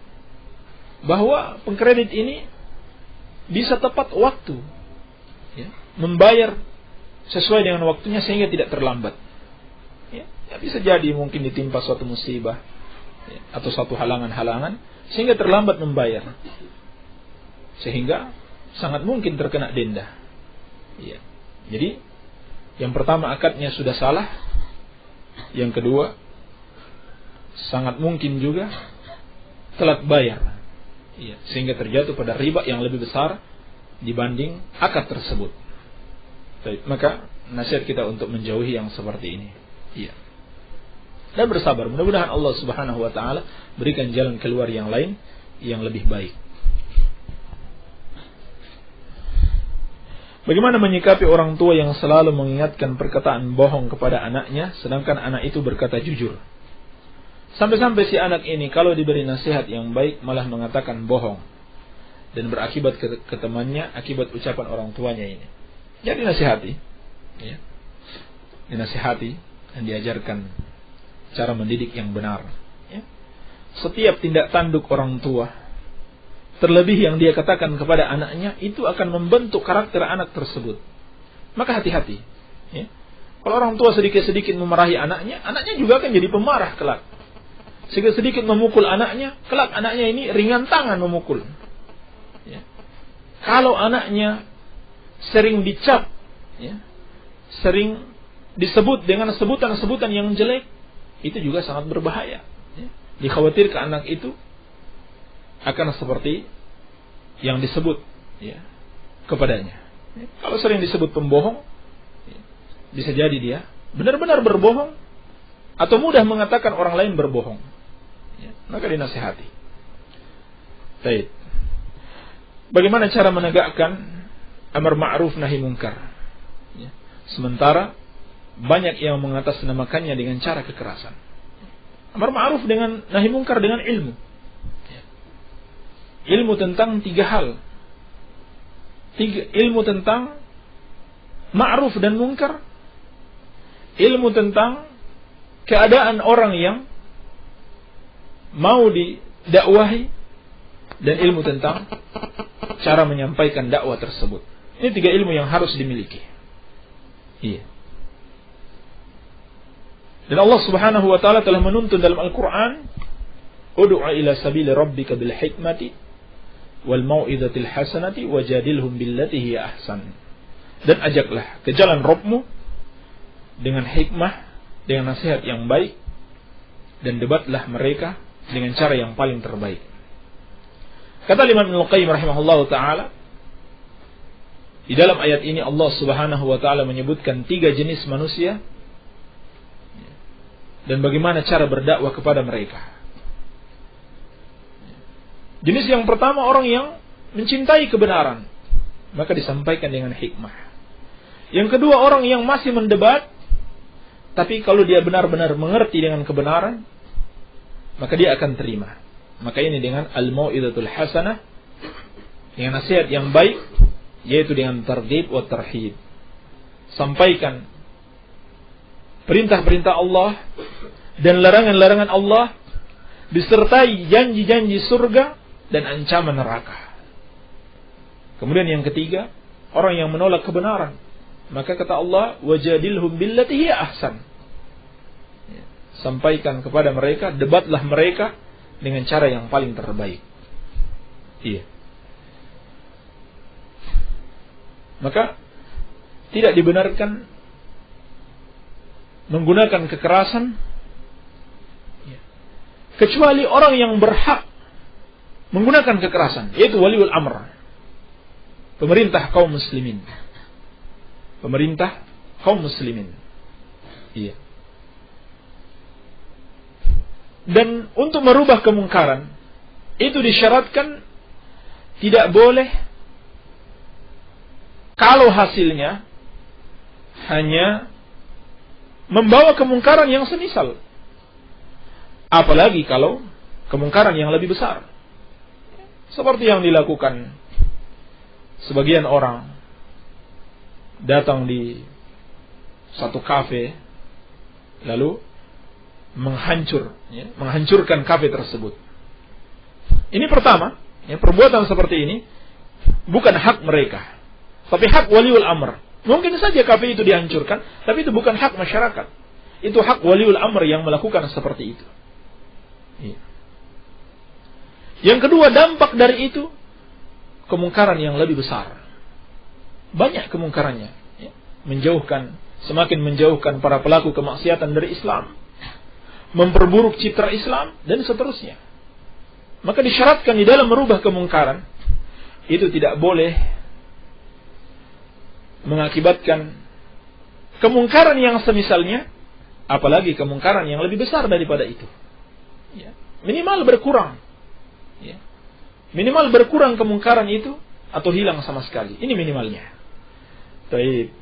bahwa pengkredit ini bisa tepat waktu, ya, membayar sesuai dengan waktunya sehingga tidak terlambat. Ya, bisa jadi mungkin ditimpa suatu musibah, ya, atau suatu halangan-halangan sehingga terlambat membayar, sehingga sangat mungkin terkena denda. Ya. Jadi yang pertama akadnya sudah salah, yang kedua sangat mungkin juga telat bayar. Ya, sehingga terjatuh pada riba yang lebih besar dibanding akad tersebut. Baik, maka nasihat kita untuk menjauhi yang seperti ini. Ya. Dan bersabar. Mudah-mudahan Allah Subhanahu wa taala berikan jalan keluar yang lain yang lebih baik. Bagaimana menyikapi orang tua yang selalu mengingatkan perkataan bohong kepada anaknya sedangkan anak itu berkata jujur? Sampai-sampai si anak ini kalau diberi nasihat yang baik malah mengatakan bohong dan berakibat ke temannya akibat ucapan orang tuanya ini. Jadi nasihati, ya. Dinasihati dan diajarkan cara mendidik yang benar. Ya. Setiap tindak tanduk orang tua, terlebih yang dia katakan kepada anaknya, itu akan membentuk karakter anak tersebut. Maka hati-hati. Ya. Kalau orang tua sedikit-sedikit memarahi anaknya, anaknya juga akan jadi pemarah kelak. Sedikit memukul anaknya, kelak anaknya ini ringan tangan memukul. Ya. Kalau anaknya sering dicap, ya, sering disebut dengan sebutan-sebutan yang jelek, itu juga sangat berbahaya. Ya. Dikhawatirkan anak itu akan seperti yang disebut, ya, kepadanya. Ya. Kalau sering disebut pembohong, ya, bisa jadi dia benar-benar berbohong atau mudah mengatakan orang lain berbohong. Ya, maka dinasihati. Baik. Bagaimana cara menegakkan amar ma'ruf nahi munkar? Ya. Sementara banyak yang mengatasnamakannya dengan cara kekerasan. Amar ma'ruf dengan nahi munkar dengan ilmu. Ya. Ilmu tentang 3 hal. Ilmu tentang ma'ruf dan munkar. Ilmu tentang keadaan orang yang mau didakwahi, dan ilmu tentang cara menyampaikan dakwah tersebut. Ini 3 ilmu yang harus dimiliki. Iya. Dan Allah Subhanahu wa taala telah menuntun dalam Al-Qur'an, "Ud'u ila sabili rabbika bil hikmati wal mau'izatil hasanati wajadilhum billati hiya ahsan." Dan ajaklah ke jalan Rabbmu dengan hikmah, dengan nasihat yang baik, dan debatlah mereka dengan cara yang paling terbaik. Kata Imam Ibnu Qayyim rahimahullahu taala, di dalam ayat ini Allah Subhanahu wa taala menyebutkan 3 jenis manusia dan bagaimana cara berdakwah kepada mereka. Jenis yang pertama orang yang mencintai kebenaran, maka disampaikan dengan hikmah. Yang kedua orang yang masih mendebat, tapi kalau dia benar-benar mengerti dengan kebenaran, maka dia akan terima. Maka ini dengan al-mau'izatul hasanah, dengan nasihat yang baik, yaitu dengan targhib wa tarhib. sampaikan perintah-perintah Allah dan larangan-larangan Allah, disertai janji-janji surga dan ancaman neraka. Kemudian yang ketiga, orang yang menolak kebenaran, maka kata Allah, wajadilhum billati hiya ahsan. Sampaikan kepada mereka, debatlah mereka dengan cara yang paling terbaik. Iya. Maka tidak dibenarkan menggunakan kekerasan kecuali orang yang berhak menggunakan kekerasan, yaitu waliul amr, pemerintah kaum muslimin. Pemerintah kaum muslimin. Iya. Dan untuk merubah kemungkaran itu disyaratkan tidak boleh kalau hasilnya hanya membawa kemungkaran yang semisal. Apalagi kalau kemungkaran yang lebih besar. Seperti yang dilakukan sebagian orang datang di satu kafe lalu menghancurkan kafe tersebut. Ini pertama, perbuatan seperti ini bukan hak mereka, tapi hak waliul amr. Mungkin saja kafe itu dihancurkan, tapi itu bukan hak masyarakat. Itu hak waliul amr yang melakukan seperti itu. Yang kedua, dampak dari itu kemungkaran yang lebih besar. Banyak kemungkarannya, semakin menjauhkan para pelaku kemaksiatan dari Islam, memperburuk citra Islam, dan seterusnya. Maka disyaratkan di dalam merubah kemungkaran itu tidak boleh mengakibatkan kemungkaran yang semisalnya, apalagi kemungkaran yang lebih besar daripada itu. Minimal berkurang. Minimal berkurang kemungkaran itu atau hilang sama sekali. Ini minimalnya. Baik.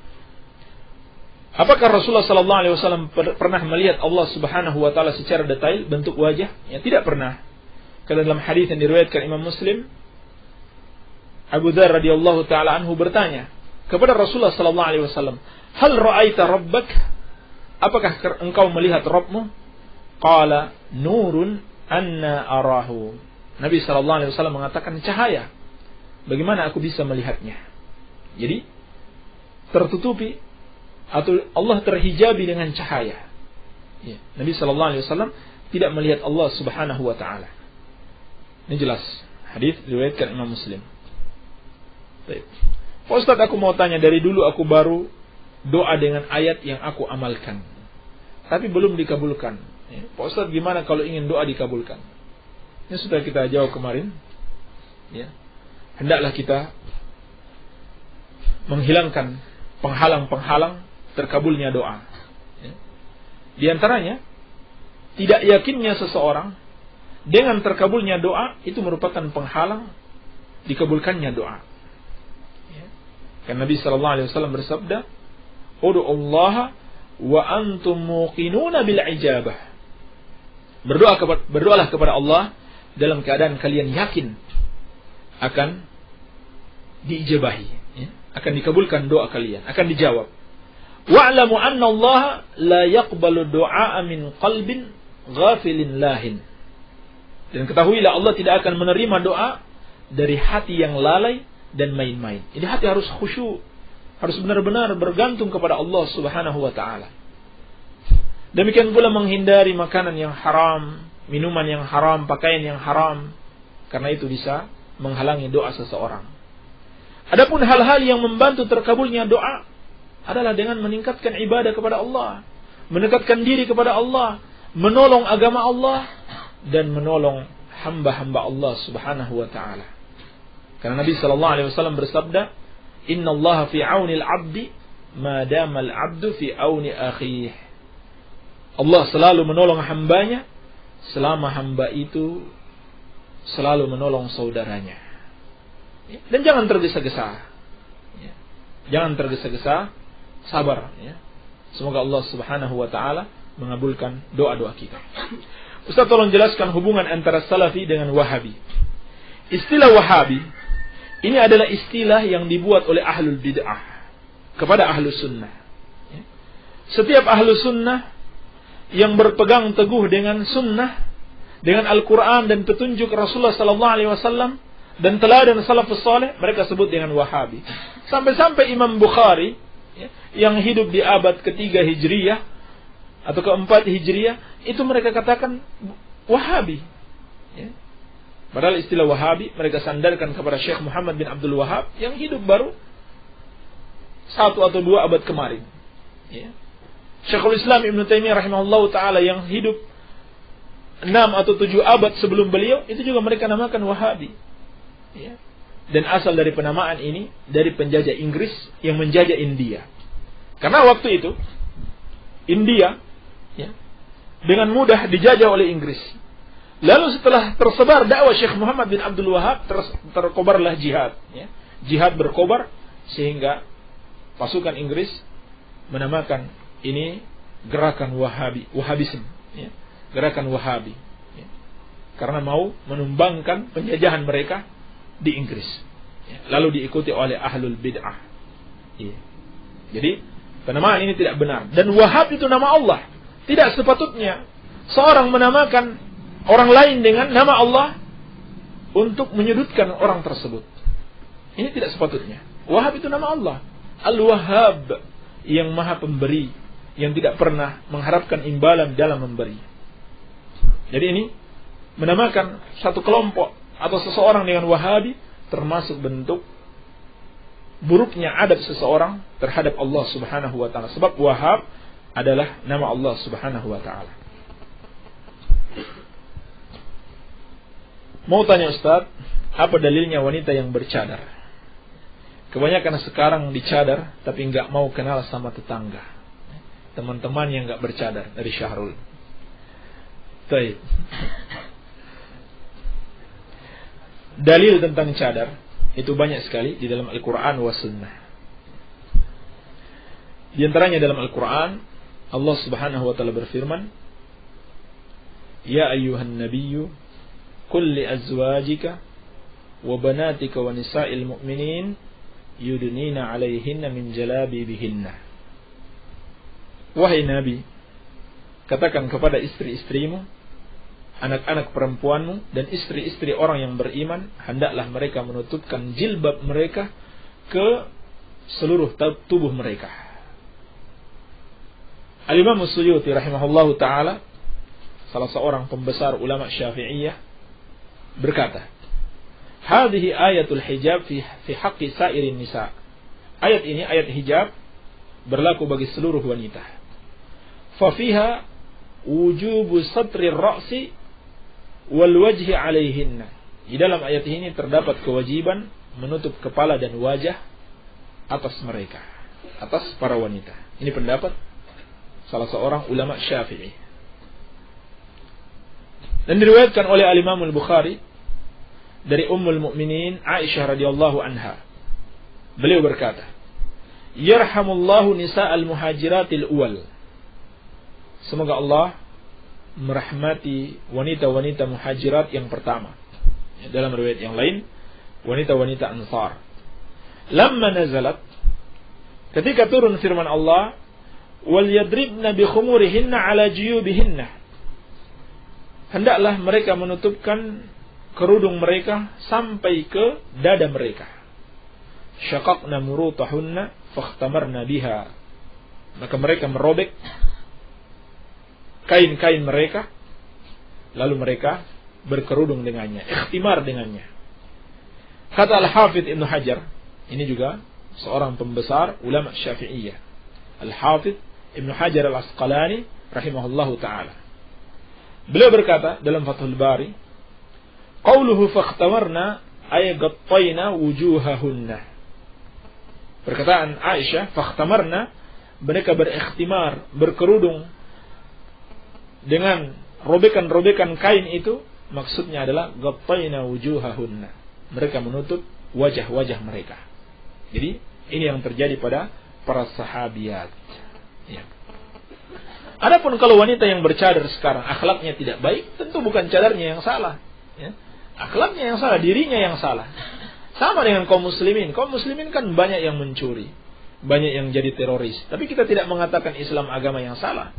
Apakah Rasulullah SAW pernah melihat Allah Subhanahu wa taala secara detail bentuk wajah? Tidak pernah. Karena dalam hadis yang diriwayatkan Imam Muslim, Abu Dzar radhiyallahu taala anhu bertanya kepada Rasulullah SAW, "Hal ra'aita rabbak?" Apakah engkau melihat Rabbmu? Qala nurun anna arahu. Nabi SAW mengatakan cahaya. Bagaimana aku bisa melihatnya? Jadi tertutupi atau Allah terhijabi dengan cahaya. Nabi SAW tidak melihat Allah Subhanahu wa taala. Ini jelas. Hadis diriwayatkan Imam Muslim. Baik. Pak Ustaz, aku mau tanya, dari dulu aku baru doa dengan ayat yang aku amalkan, tapi belum dikabulkan. Pak Ustaz, gimana kalau ingin doa dikabulkan? Ini sudah kita jawab kemarin. Hendaklah kita menghilangkan penghalang-penghalang terkabulnya doa. Di antaranya, tidak yakinnya seseorang dengan terkabulnya doa itu merupakan penghalang dikabulkannya doa. Karena Nabi SAW bersabda, "Ud'ullaha wa antum muqinuna bil ijabah." Berdoalah kepada Allah dalam keadaan kalian yakin akan diijabahi, akan dikabulkan doa kalian, akan dijawab. Wa'lamu anna Allah la yaqbalu du'a min qalbin ghafilin lahin. Dan ketahuilah Allah tidak akan menerima doa dari hati yang lalai dan main-main. Jadi hati harus khusyuk, harus benar-benar bergantung kepada Allah Subhanahu wa taala. Demikian pula menghindari makanan yang haram, minuman yang haram, pakaian yang haram, karena itu bisa menghalangi doa seseorang. Adapun hal-hal yang membantu terkabulnya doa adalah dengan meningkatkan ibadah kepada Allah, mendekatkan diri kepada Allah, menolong agama Allah, dan menolong hamba-hamba Allah Subhanahu wa taala. Karena Nabi SAW bersabda, "Inna Allah fi auni al-'abdi ma dama al-'abdu fi auni akhih." Allah selalu menolong hambanya selama hamba itu selalu menolong saudaranya. Dan jangan tergesa-gesa. Jangan tergesa-gesa, sabar. Semoga Allah Subhanahu wa taala mengabulkan doa-doa kita. Ustaz, tolong jelaskan hubungan antara Salafi dengan Wahabi. Istilah Wahabi ini adalah istilah yang dibuat oleh ahlul bid'ah kepada ahlus sunnah. setiap ahlu sunnah yang berpegang teguh dengan sunnah, dengan Al-Quran dan petunjuk Rasulullah sallallahu alaihi wasallam dan teladan salafus saleh, mereka sebut dengan Wahabi. Sampai-sampai Imam Bukhari yang hidup di abad ketiga Hijriyah atau keempat Hijriyah, itu mereka katakan Wahabi. Padahal istilah Wahabi mereka sandarkan kepada Syekh Muhammad bin Abdul Wahab yang hidup baru 1 atau 2 abad kemarin. Syekhul Islam Ibn Taimiyah rahimahullah ta'ala yang hidup 6 atau 7 abad sebelum beliau, itu juga mereka namakan Wahabi. Dan asal dari penamaan ini dari penjajah Inggris yang menjajah India. Karena waktu itu India dengan mudah dijajah oleh Inggris. Lalu setelah tersebar dakwah Syekh Muhammad bin Abdul Wahab, terkobarlah jihad. Jihad berkobar sehingga pasukan Inggris menamakan ini gerakan Wahabi, Wahabisme, gerakan Wahabi, karena mau menumbangkan penjajahan mereka di Inggris. Lalu diikuti oleh ahlul bid'ah. Jadi penamaan ini tidak benar. Dan Wahab itu nama Allah. Tidak sepatutnya seorang menamakan orang lain dengan nama Allah untuk menyudutkan orang tersebut. Ini tidak sepatutnya. Wahab itu nama Allah. Al-Wahhab, yang maha pemberi, yang tidak pernah mengharapkan imbalan dalam memberi. Jadi ini menamakan satu kelompok atau seseorang dengan Wahabi termasuk bentuk buruknya adab seseorang terhadap Allah Subhanahu wa taala. Sebab Wahhab adalah nama Allah Subhanahu wa taala. Mau tanya Ustaz, apa dalilnya wanita yang bercadar? Kebanyakan sekarang dicadar tapi enggak mau kenal sama tetangga, teman-teman yang enggak bercadar, dari Syahrul. Baik. Dalil tentang cadar itu banyak sekali di dalam Al-Quran wa Sunnah. Di antaranya dalam Al-Quran Allah Subhanahu wa taala berfirman, Ya ayyuhan nabiyyu qul li azwajika wa banatika wa nisa'il mu'minin yudnina 'alaihinna min jalabibihinna. Wahai Nabi, katakan kepada istri-istrimu, anak-anak perempuanmu dan istri-istri orang yang beriman, hendaklah mereka menutupkan jilbab mereka ke seluruh tubuh mereka. Al-Imam As-Suyuti rahimahullahu ta'ala, salah seorang pembesar ulama Syafi'iyah, berkata, Hadhihi ayatul hijab fi haqqi sa'irin nisa. Ayat ini, ayat hijab, berlaku bagi seluruh wanita. Fa fiha wujubu satri ra'si wal wajhi 'alaihinna. Di dalam ayat ini terdapat kewajiban menutup kepala dan wajah atas mereka, atas para wanita. Ini pendapat salah seorang ulama Syafi'i. Dan diriwayatkan oleh Al-Imam Al-Bukhari dari Ummul Mukminin Aisyah radhiyallahu anha. Beliau berkata, Yarhamullahu nisa'al muhajiratil awwal. Semoga Allah merahmati wanita-wanita muhajirat yang pertama. Dalam riwayat yang lain, wanita-wanita Ansar. Lamma nazalat, ketika turun firman Allah, wal yadribna bi khumurihinna ala juyubihinna. Hendaklah mereka menutupkan kerudung mereka sampai ke dada mereka. Syaqaqna murutahunna fakhtamarna biha. Maka mereka merobek kain-kain mereka, lalu mereka berkerudung dengannya, ikhtimar dengannya. Kata Al-Hafidh Ibn Hajar, ini juga seorang pembesar ulama Syafi'iyah, Al-Hafidh Ibn Hajar Al-Asqalani rahimahullahu ta'ala. Beliau berkata dalam Fathul Bari, Qauluhu fakhtamarna ay ghattayna wujuhahunna. Perkataan Aisyah, fakhtamarna, mereka berikhtimar, berkerudung dengan robekan-robekan kain itu, maksudnya adalah ghattayna wujuhahunna. Mereka menutup wajah-wajah mereka. Jadi ini yang terjadi pada para sahabiat. Ya. Adapun kalau wanita yang bercadar sekarang akhlaknya tidak baik, tentu bukan cadarnya yang salah. Ya. Akhlaknya yang salah, dirinya yang salah. Sama dengan kaum muslimin. Kaum muslimin kan banyak yang mencuri, banyak yang jadi teroris. Tapi kita tidak mengatakan Islam agama yang salah.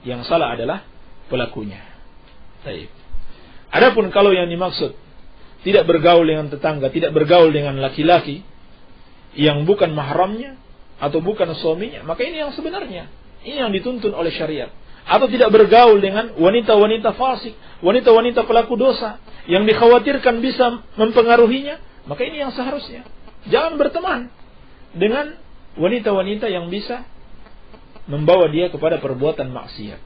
Yang salah adalah pelakunya. Baik. Adapun kalau yang dimaksud tidak bergaul dengan tetangga, tidak bergaul dengan laki-laki yang bukan mahramnya atau bukan suaminya, maka ini yang sebenarnya. Ini yang dituntun oleh syariat. Atau tidak bergaul dengan wanita-wanita fasik, wanita-wanita pelaku dosa yang dikhawatirkan bisa mempengaruhinya, maka ini yang seharusnya. Jangan berteman dengan wanita-wanita yang bisa membawa dia kepada perbuatan maksiat.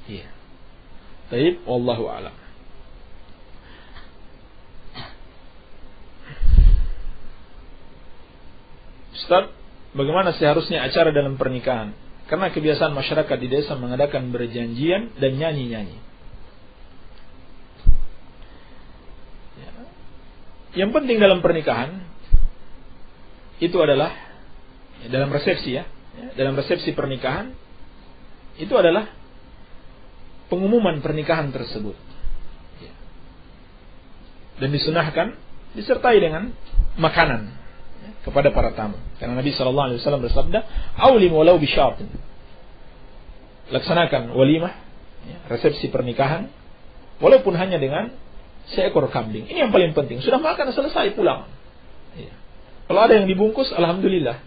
Iya. Baik, wallahu a'lam. Ustaz, bagaimana seharusnya acara dalam pernikahan? Karena kebiasaan masyarakat di desa mengadakan berjanjian dan nyanyi-nyanyi. Yang penting dalam pernikahan itu adalah dalam resepsi ya, dalam resepsi pernikahan itu adalah pengumuman pernikahan tersebut. Dan disunahkan disertai dengan makanan kepada para tamu. Karena Nabi SAW bersabda, "Aulim walau bisyartin." Laksanakan walimah, resepsi pernikahan, walaupun hanya dengan seekor kambing. Ini yang paling penting. Sudah makan selesai pulang. Kalau ada yang dibungkus, alhamdulillah.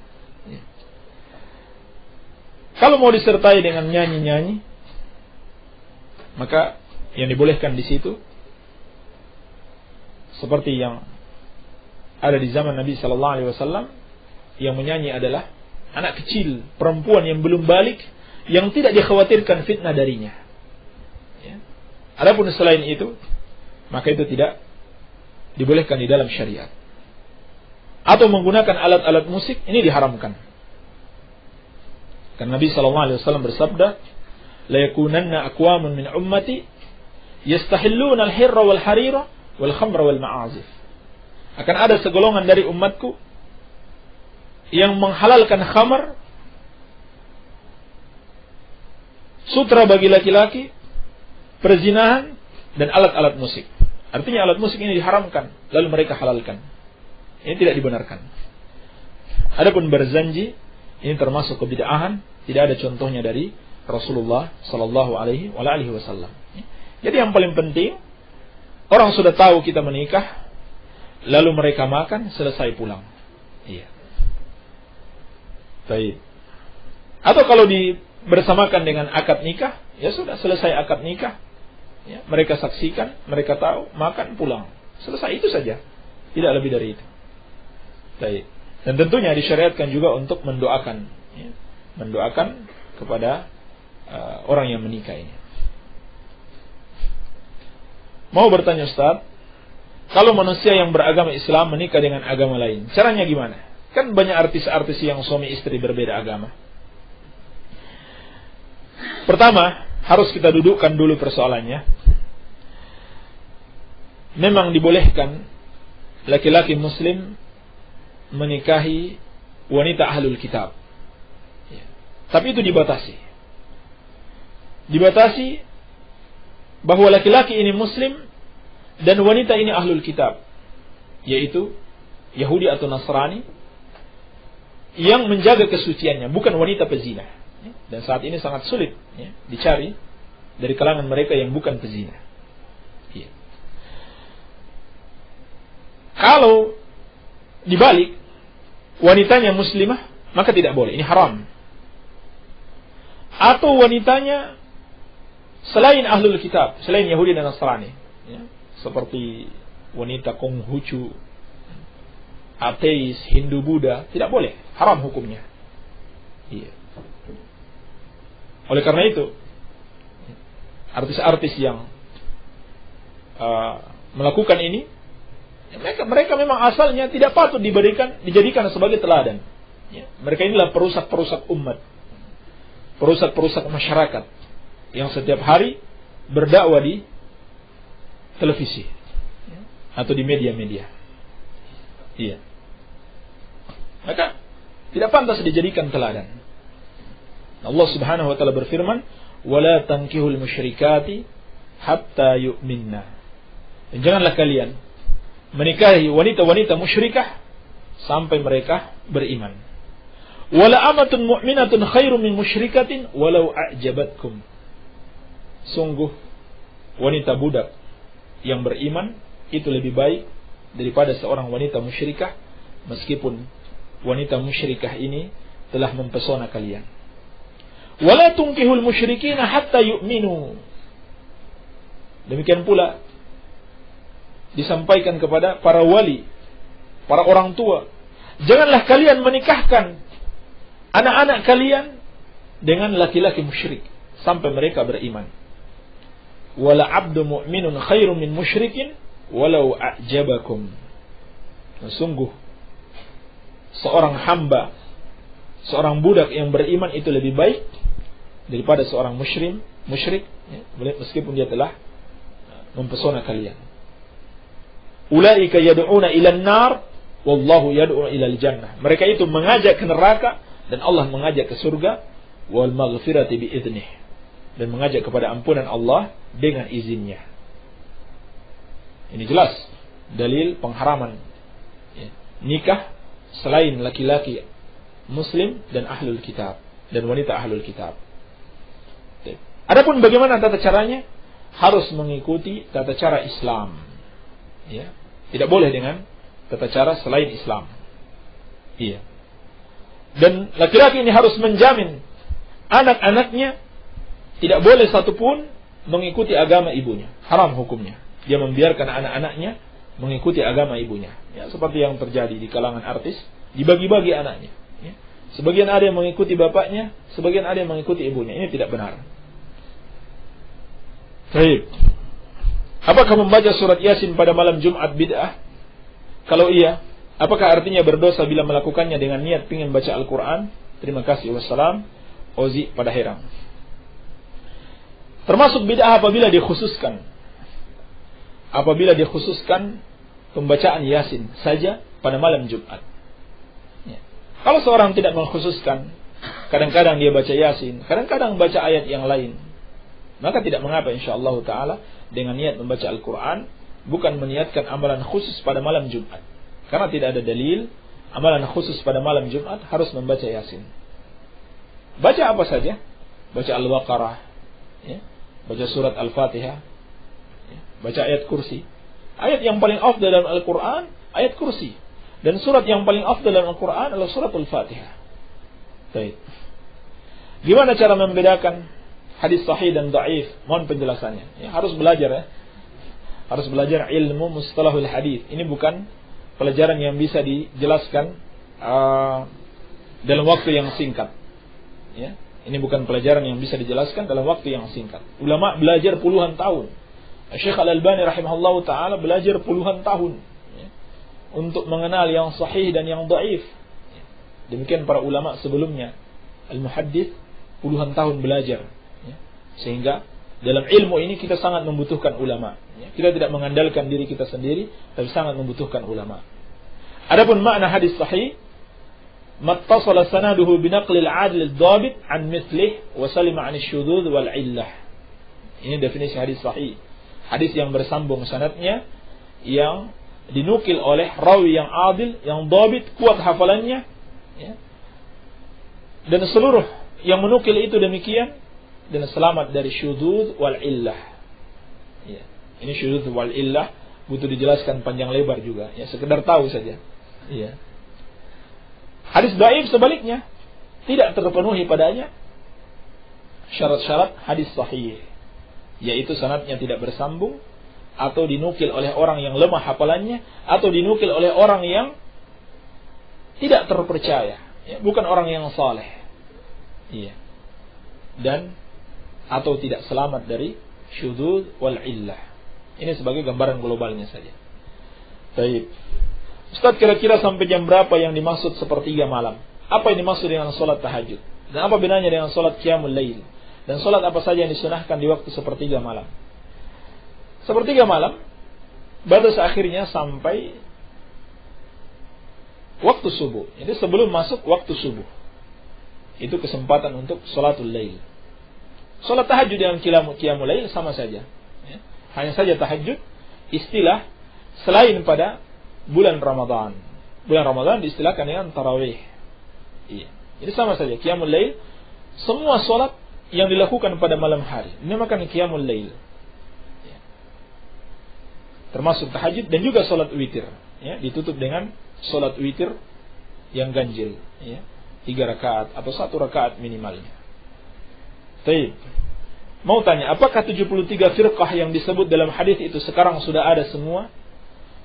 Kalau mau disertai dengan nyanyi-nyanyi, maka yang dibolehkan di situ seperti yang ada di zaman Nabi Sallallahu Alaihi Wasallam, yang menyanyi adalah anak kecil, perempuan yang belum balik, yang tidak dikhawatirkan fitnah darinya. Adapun selain itu, maka itu tidak dibolehkan di dalam syariat. Atau menggunakan alat-alat musik, ini diharamkan. Karena Nabi Sallallahu Alaihi Wasallam bersabda, "La yakunanna aqwamun min ummati yastahilluna al-hirra wal harira wal khamra wal ma'azif." Akan ada segolongan dari umatku yang menghalalkan khamar, sutra bagi laki-laki, perzinahan, dan alat-alat musik. Artinya alat musik ini diharamkan, lalu mereka halalkan. Ini tidak dibenarkan. Adapun berjanji, ini termasuk kebid'ahan, tidak ada contohnya dari Rasulullah Sallallahu Alaihi Wasallam. Jadi yang paling penting, orang sudah tahu kita menikah, lalu mereka makan, selesai pulang. Iya. Baik. Atau kalau bersamakan dengan akad nikah, ya sudah, selesai akad nikah. Ya, mereka saksikan, mereka tahu, makan, pulang. Selesai, itu saja. Tidak lebih dari itu. Baik. Dan tentunya disyariatkan juga untuk mendoakan. Ya, mendoakan kepada orang yang menikah ini. Mau bertanya Ustaz, kalau manusia yang beragama Islam menikah dengan agama lain, caranya gimana? Kan banyak artis-artis yang suami istri berbeda agama. Pertama, harus kita dudukkan dulu persoalannya. Memang dibolehkan laki-laki muslim menikahi wanita ahlul kitab. Tapi itu dibatasi. Dibatasi bahwa laki-laki ini muslim dan wanita ini ahlul kitab, yaitu Yahudi atau Nasrani, yang menjaga kesuciannya, bukan wanita pezina. Dan saat ini sangat sulit dicari dari kalangan mereka yang bukan pezina. Kalau dibalik, wanitanya muslimah, maka tidak boleh, ini haram. Atau wanitanya selain ahlul kitab, selain Yahudi dan Nasrani, seperti wanita Konghucu, ateis, Hindu, Buddha, tidak boleh, haram hukumnya. Iya. Oleh karena itu, artis-artis yang melakukan ini, mereka memang asalnya tidak patut dijadikan sebagai teladan. Mereka inilah perusak-perusak umat, perusak-perusak masyarakat yang setiap hari berdakwah di televisi atau di media-media. Iya. Maka tidak pantas dijadikan teladan. Allah Subhanahu wa taala berfirman, "Wala tankihul musyrikati hatta yu'minna." Dan janganlah kalian menikahi wanita-wanita musyrikah sampai mereka beriman. Wala amatun mu'minatun khairum min musyrikatin walau a'jabatkum. Sungguh wanita budak yang beriman itu lebih baik daripada seorang wanita musyrikah, meskipun wanita musyrikah ini telah mempesona kalian. Wala tunkihul musyrikina hatta yu'minu. Demikian pula disampaikan kepada para wali, para orang tua, janganlah kalian menikahkan anak-anak kalian dengan laki-laki musyrik sampai mereka beriman. Wala abdu mu'minun khairum min musyrikin walau a'jabakum. Sungguh seorang hamba, seorang budak yang beriman itu lebih baik daripada seorang musyrik, meskipun dia telah mempesona kalian. Ulaika yad'una ilan nar wallahu yad'u ilal jannah. Mereka itu mengajak ke neraka dan Allah mengajak ke surga, wal maghfirati bi idnih, dan mengajak kepada ampunan Allah dengan izinnya. Ini jelas dalil pengharaman nikah selain laki-laki muslim dan ahlul kitab dan wanita ahlul kitab. Adapun bagaimana tata caranya? Harus mengikuti tata cara Islam. Ya. Tidak boleh dengan tata cara selain Islam. Iya. Dan laki-laki ini harus menjamin anak-anaknya tidak boleh satupun mengikuti agama ibunya. Haram hukumnya. Dia membiarkan anak-anaknya mengikuti agama ibunya. Ya, seperti yang terjadi di kalangan artis, dibagi-bagi anaknya. Ya. Sebagian ada yang mengikuti bapaknya, sebagian ada yang mengikuti ibunya. Ini tidak benar. Baik. Apakah membaca surat Yasin pada malam Jumat bid'ah? Kalau iya, apakah artinya berdosa bila melakukannya dengan niat ingin baca Al-Quran? Terima kasih. Wassalam. Ozi pada Herang. Termasuk bid'ah apabila dikhususkan. Apabila dikhususkan pembacaan Yasin saja pada malam Jumat. Ya. Kalau seorang tidak mengkhususkan, kadang-kadang dia baca Yasin, kadang-kadang baca ayat yang lain, maka tidak mengapa insyaallah ta'ala dengan niat membaca Al-Quran, bukan meniatkan amalan khusus pada malam Jumat. Karena tidak ada dalil amalan khusus pada malam Jumat harus membaca Yasin. Baca apa saja, baca Al-Baqarah, ya, baca surat Al-Fatihah, ya, baca ayat kursi. Ayat yang paling afdal dalam Al-Quran, ayat kursi. Dan surat yang paling afdal dalam Al-Quran adalah surat Al-Fatihah. Baik. Gimana cara membedakan hadis sahih dan dhaif? Mohon penjelasannya. Ya, harus belajar ya. Harus belajar ilmu mustalahul hadis. Ini bukan pelajaran yang bisa dijelaskan dalam waktu yang singkat. Ya, ini bukan pelajaran yang bisa dijelaskan dalam waktu yang singkat. Ulama belajar puluhan tahun. Syekh Al-Albani rahimahullah ta'ala belajar puluhan tahun ya, untuk mengenal yang sahih dan yang dhaif. Demikian para ulama sebelumnya. Al-Muhaddits puluhan tahun belajar. Sehingga dalam ilmu ini kita sangat membutuhkan ulama. Kita tidak mengandalkan diri kita sendiri, tapi sangat membutuhkan ulama. Adapun makna hadis sahih, mattasala sanaduhu binaqlil adil dhabit an mithlih wa salima an syudud wal illah. Ini definisi hadis sahih. Hadis yang bersambung sanadnya, yang dinukil oleh rawi yang adil, yang dhabit, kuat hafalannya, ya. Dan seluruh yang menukil itu demikian, dan selamat dari syudud wal illah. Ya. Ini syudud wal illah butuh dijelaskan panjang lebar juga. Ya, sekedar tahu saja. Ya. Hadis dhaif sebaliknya, tidak terpenuhi padanya syarat-syarat hadis sahih, yaitu sanadnya tidak bersambung, atau dinukil oleh orang yang lemah hafalannya, atau dinukil oleh orang yang tidak terpercaya, ya, bukan orang yang saleh. Iya. Dan atau tidak selamat dari syudud wal illah. Ini sebagai gambaran globalnya saja. Baik. Ustaz, kira-kira sampai jam berapa yang dimaksud sepertiga malam? Apa yang dimaksud dengan salat tahajud? Dan apa bedanya dengan salat qiyamul lail? Dan salat apa saja yang disunahkan di waktu sepertiga malam? Sepertiga malam batas akhirnya sampai waktu subuh. Jadi sebelum masuk waktu subuh. Itu kesempatan untuk salatul lail. Salat tahajud dengan qiyamul lail sama saja. Ya. Hanya saja tahajud istilah selain pada bulan Ramadan. Bulan Ramadan diistilahkan dengan tarawih. Iya. Jadi sama saja, qiyamul lail, semua solat yang dilakukan pada malam hari dinamakan qiyamul lail. Ya. Termasuk tahajud dan juga solat witir. Ya, ditutup dengan solat witir yang ganjil. Ya. 3 rakaat atau 1 rakaat minimalnya. Baik. Mau tanya, apakah 73 firqah yang disebut dalam hadis itu sekarang sudah ada semua?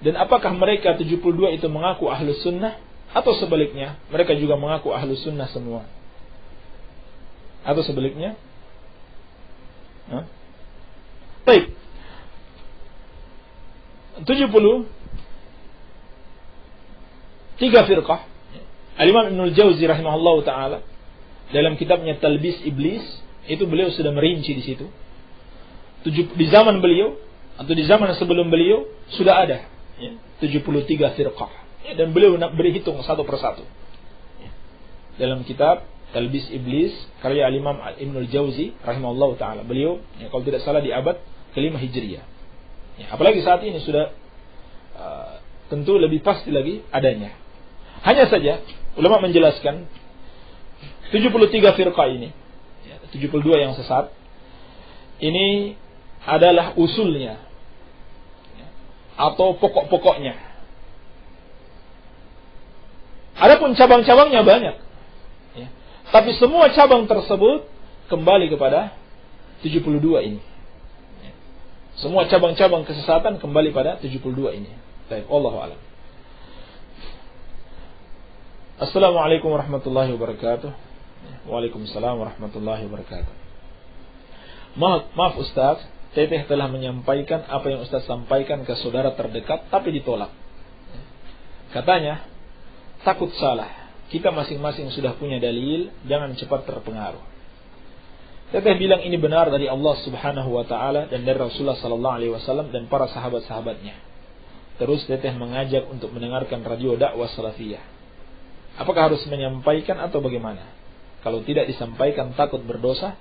Dan apakah mereka 72 itu mengaku ahlus sunnah? Atau sebaliknya, mereka juga mengaku ahlus sunnah semua? Atau sebaliknya? Baik. 73 firqah. Al-Imam Ibnul Jauzi rahimahullahu ta'ala dalam kitabnya Talbis Iblis, itu beliau sudah merinci di situ. Di zaman beliau atau di zaman sebelum beliau sudah ada 73 firqah. Dan beliau berhitung satu persatu. Dalam kitab Talbis Iblis karya Al-Imam Ibnul Jauzi rahimahullahu taala. Beliau kalau tidak salah di abad ke-5 Hijriah. Apalagi saat ini sudah tentu lebih pasti lagi adanya. Hanya saja ulama menjelaskan 73 firqah ini, 72 yang sesat, ini adalah usulnya atau pokok-pokoknya. Adapun cabang-cabangnya banyak, tapi semua cabang tersebut kembali kepada 72 ini. Semua cabang-cabang kesesatan kembali pada 72 ini. Baik, wallahu a'lam. Assalamualaikum warahmatullahi wabarakatuh. Waalaikumsalam warahmatullahi wabarakatuh. Maaf Ustaz, Teteh telah menyampaikan apa yang Ustaz sampaikan ke saudara terdekat, tapi ditolak. Katanya, takut salah. Kita masing-masing sudah punya dalil, jangan cepat terpengaruh. Teteh bilang ini benar dari Allah Subhanahu wa taala dan dari Rasulullah sallallahu alaihi wasallam dan para sahabat-sahabatnya. Terus Teteh mengajak untuk mendengarkan radio dakwah salafiyah. Apakah harus menyampaikan atau bagaimana? Kalau tidak disampaikan takut berdosa,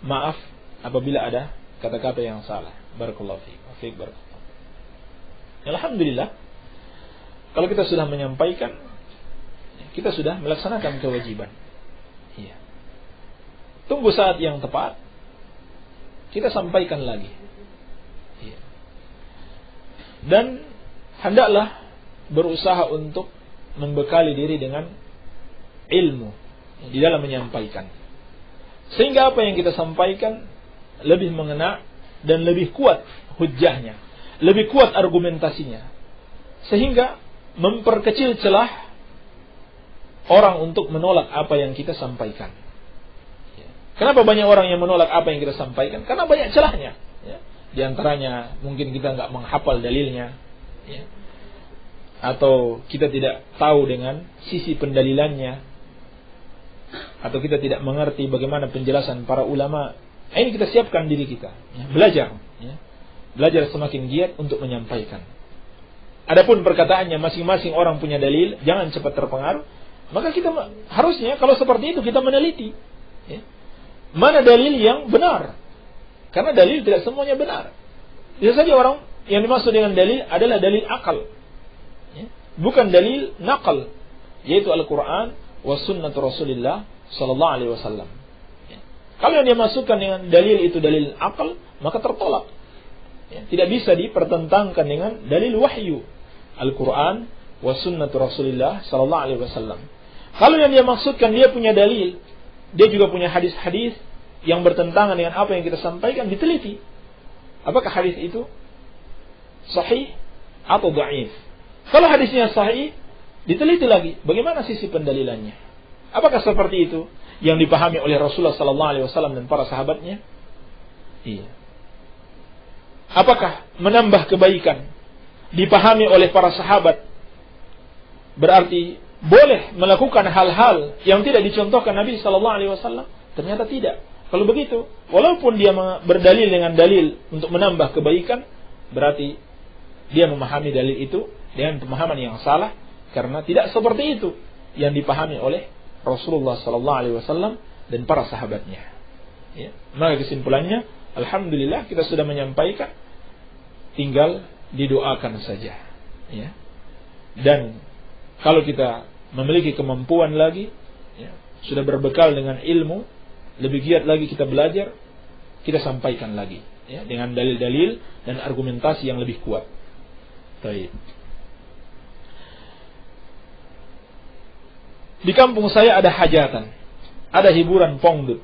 maaf apabila ada kata-kata yang salah. Barakallahu fiik. Barakallahu. Alhamdulillah. Kalau kita sudah menyampaikan, kita sudah melaksanakan kewajiban. Iya. Tunggu saat yang tepat, kita sampaikan lagi. Iya. Dan hendaklah berusaha untuk membekali diri dengan ilmu di dalam menyampaikan, sehingga apa yang kita sampaikan lebih mengena dan lebih kuat hujjahnya, lebih kuat argumentasinya, sehingga memperkecil celah orang untuk menolak apa yang kita sampaikan. Kenapa banyak orang yang menolak apa yang kita sampaikan? Karena banyak celahnya. Di antaranya mungkin kita nggak menghafal dalilnya, atau kita tidak tahu dengan sisi pendalilannya, atau kita tidak mengerti bagaimana penjelasan para ulama. Ini kita siapkan diri kita, belajar, belajar semakin giat untuk menyampaikan. Adapun perkataannya masing-masing orang punya dalil, jangan cepat terpengaruh. Maka kita harusnya kalau seperti itu kita meneliti, mana dalil yang benar, karena dalil tidak semuanya benar. Bisa saja orang yang dimaksud dengan dalil adalah dalil akal, bukan dalil naqal, yaitu Al-Quran wa sunnatu Rasulillah sallallahu alaihi wasallam. Kalau yang dia masukkan dengan dalil itu dalil akal, maka tertolak. Tidak bisa dipertentangkan dengan dalil wahyu, Al-Quran wa sunnatu Rasulillah sallallahu alaihi wasallam. Kalau yang dia maksudkan dia punya dalil, dia juga punya hadis-hadis yang bertentangan dengan apa yang kita sampaikan, diteliti. Apakah hadis itu sahih atau dhaif? Kalau hadisnya sahih, diteliti lagi bagaimana sisi pendalilannya. Apakah seperti itu yang dipahami oleh Rasulullah sallallahu alaihi wasallam dan para sahabatnya? Iya. Apakah menambah kebaikan dipahami oleh para sahabat berarti boleh melakukan hal-hal yang tidak dicontohkan Nabi sallallahu alaihi wasallam? Ternyata tidak. Kalau begitu, walaupun dia berdalil dengan dalil untuk menambah kebaikan, berarti dia memahami dalil itu dengan pemahaman yang salah, karena tidak seperti itu yang dipahami oleh Rasulullah sallallahu alaihi wasallam dan para sahabatnya. Maka kesimpulannya, alhamdulillah kita sudah menyampaikan, tinggal didoakan saja. Dan kalau kita memiliki kemampuan lagi, sudah berbekal dengan ilmu, lebih giat lagi kita belajar, kita sampaikan lagi ya, dengan dalil-dalil dan argumentasi yang lebih kuat. Baik. Di kampung saya ada hajatan, ada hiburan pongdut.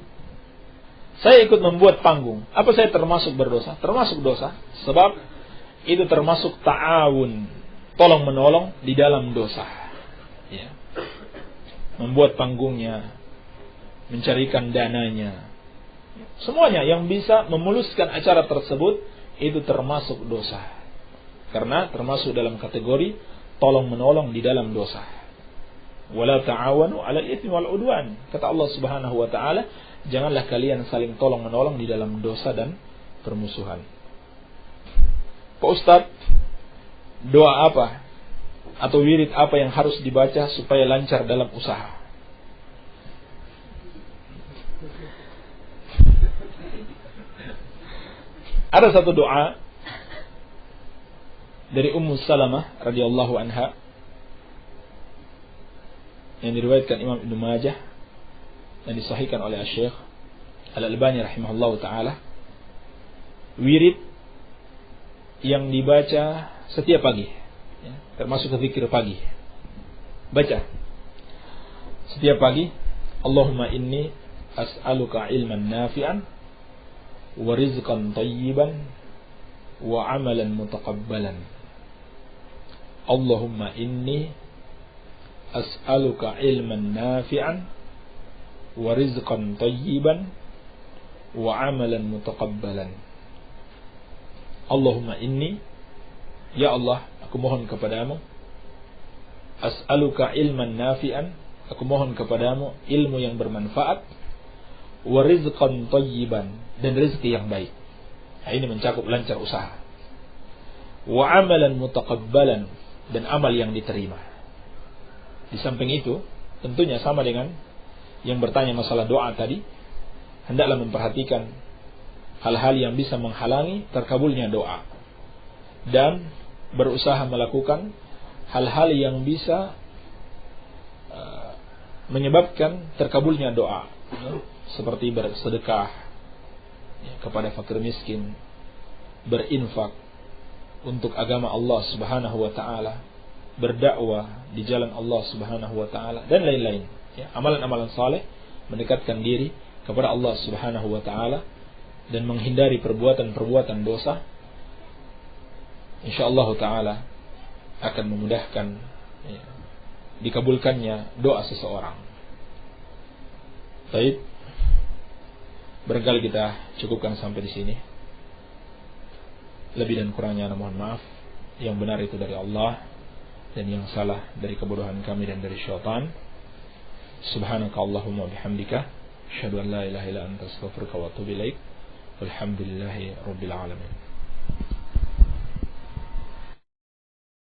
Saya ikut membuat panggung. Apa saya termasuk berdosa? Termasuk dosa, sebab itu termasuk ta'awun, tolong menolong di dalam dosa. Ya. Membuat panggungnya, mencarikan dananya, semuanya yang bisa memuluskan acara tersebut itu termasuk dosa. Karena termasuk dalam kategori tolong menolong di dalam dosa. Wala ta'awanu 'alal itsmi wal 'udwan. Kata Allah Subhanahu wa taala, janganlah kalian saling tolong menolong di dalam dosa dan permusuhan. Pak Ustadz, doa apa atau wirid apa yang harus dibaca supaya lancar dalam usaha? Ada satu doa dari Ummu Salamah radhiyallahu anha yang diriwayatkan Imam Ibnu Majah dan disahihkan oleh Syekh Al-Albani rahimahullahu taala. Wirid yang dibaca setiap pagi ya, termasuk zikir pagi. Baca setiap pagi, Allahumma inni as'aluka ilman nafi'an wa rizqan tayyiban wa amalan mutaqabbalan. Allahumma inni as'aluka ilman nafi'an wa rizqan tayyiban wa amalan mutaqabbalan. Allahumma inni, ya Allah, aku mohon kepadamu, as'aluka ilman nafi'an, aku mohon kepadamu ilmu yang bermanfaat, wa rizqan tayyiban, dan rezeki yang baik. Nah, ini mencakup lancar usaha. Wa amalan mutaqabbalan, dan amal yang diterima. Di samping itu, tentunya sama dengan yang bertanya masalah doa tadi, hendaklah memperhatikan hal-hal yang bisa menghalangi terkabulnya doa dan berusaha melakukan hal-hal yang bisa menyebabkan terkabulnya doa, seperti bersedekah kepada fakir miskin, berinfak untuk agama Allah Subhanahu wa taala, berdakwah di jalan Allah Subhanahu wa taala, dan lain-lain ya, amalan-amalan saleh mendekatkan diri kepada Allah Subhanahu wa taala dan menghindari perbuatan-perbuatan dosa. Insyaallah taala akan memudahkan ya, dikabulkannya doa seseorang. Baik, barangkali kita cukupkan sampai di sini. Lebih dan kurangnya mohon maaf. Yang benar itu dari Allah, dan yang salah dari kebodohan kami dan dari syaitan. Subhanaka Allahumma bihamdika, asyhadu an la ilaha illa anta astaghfiruka wa atubu ilaik. Walhamdulillahi rabbil alamin.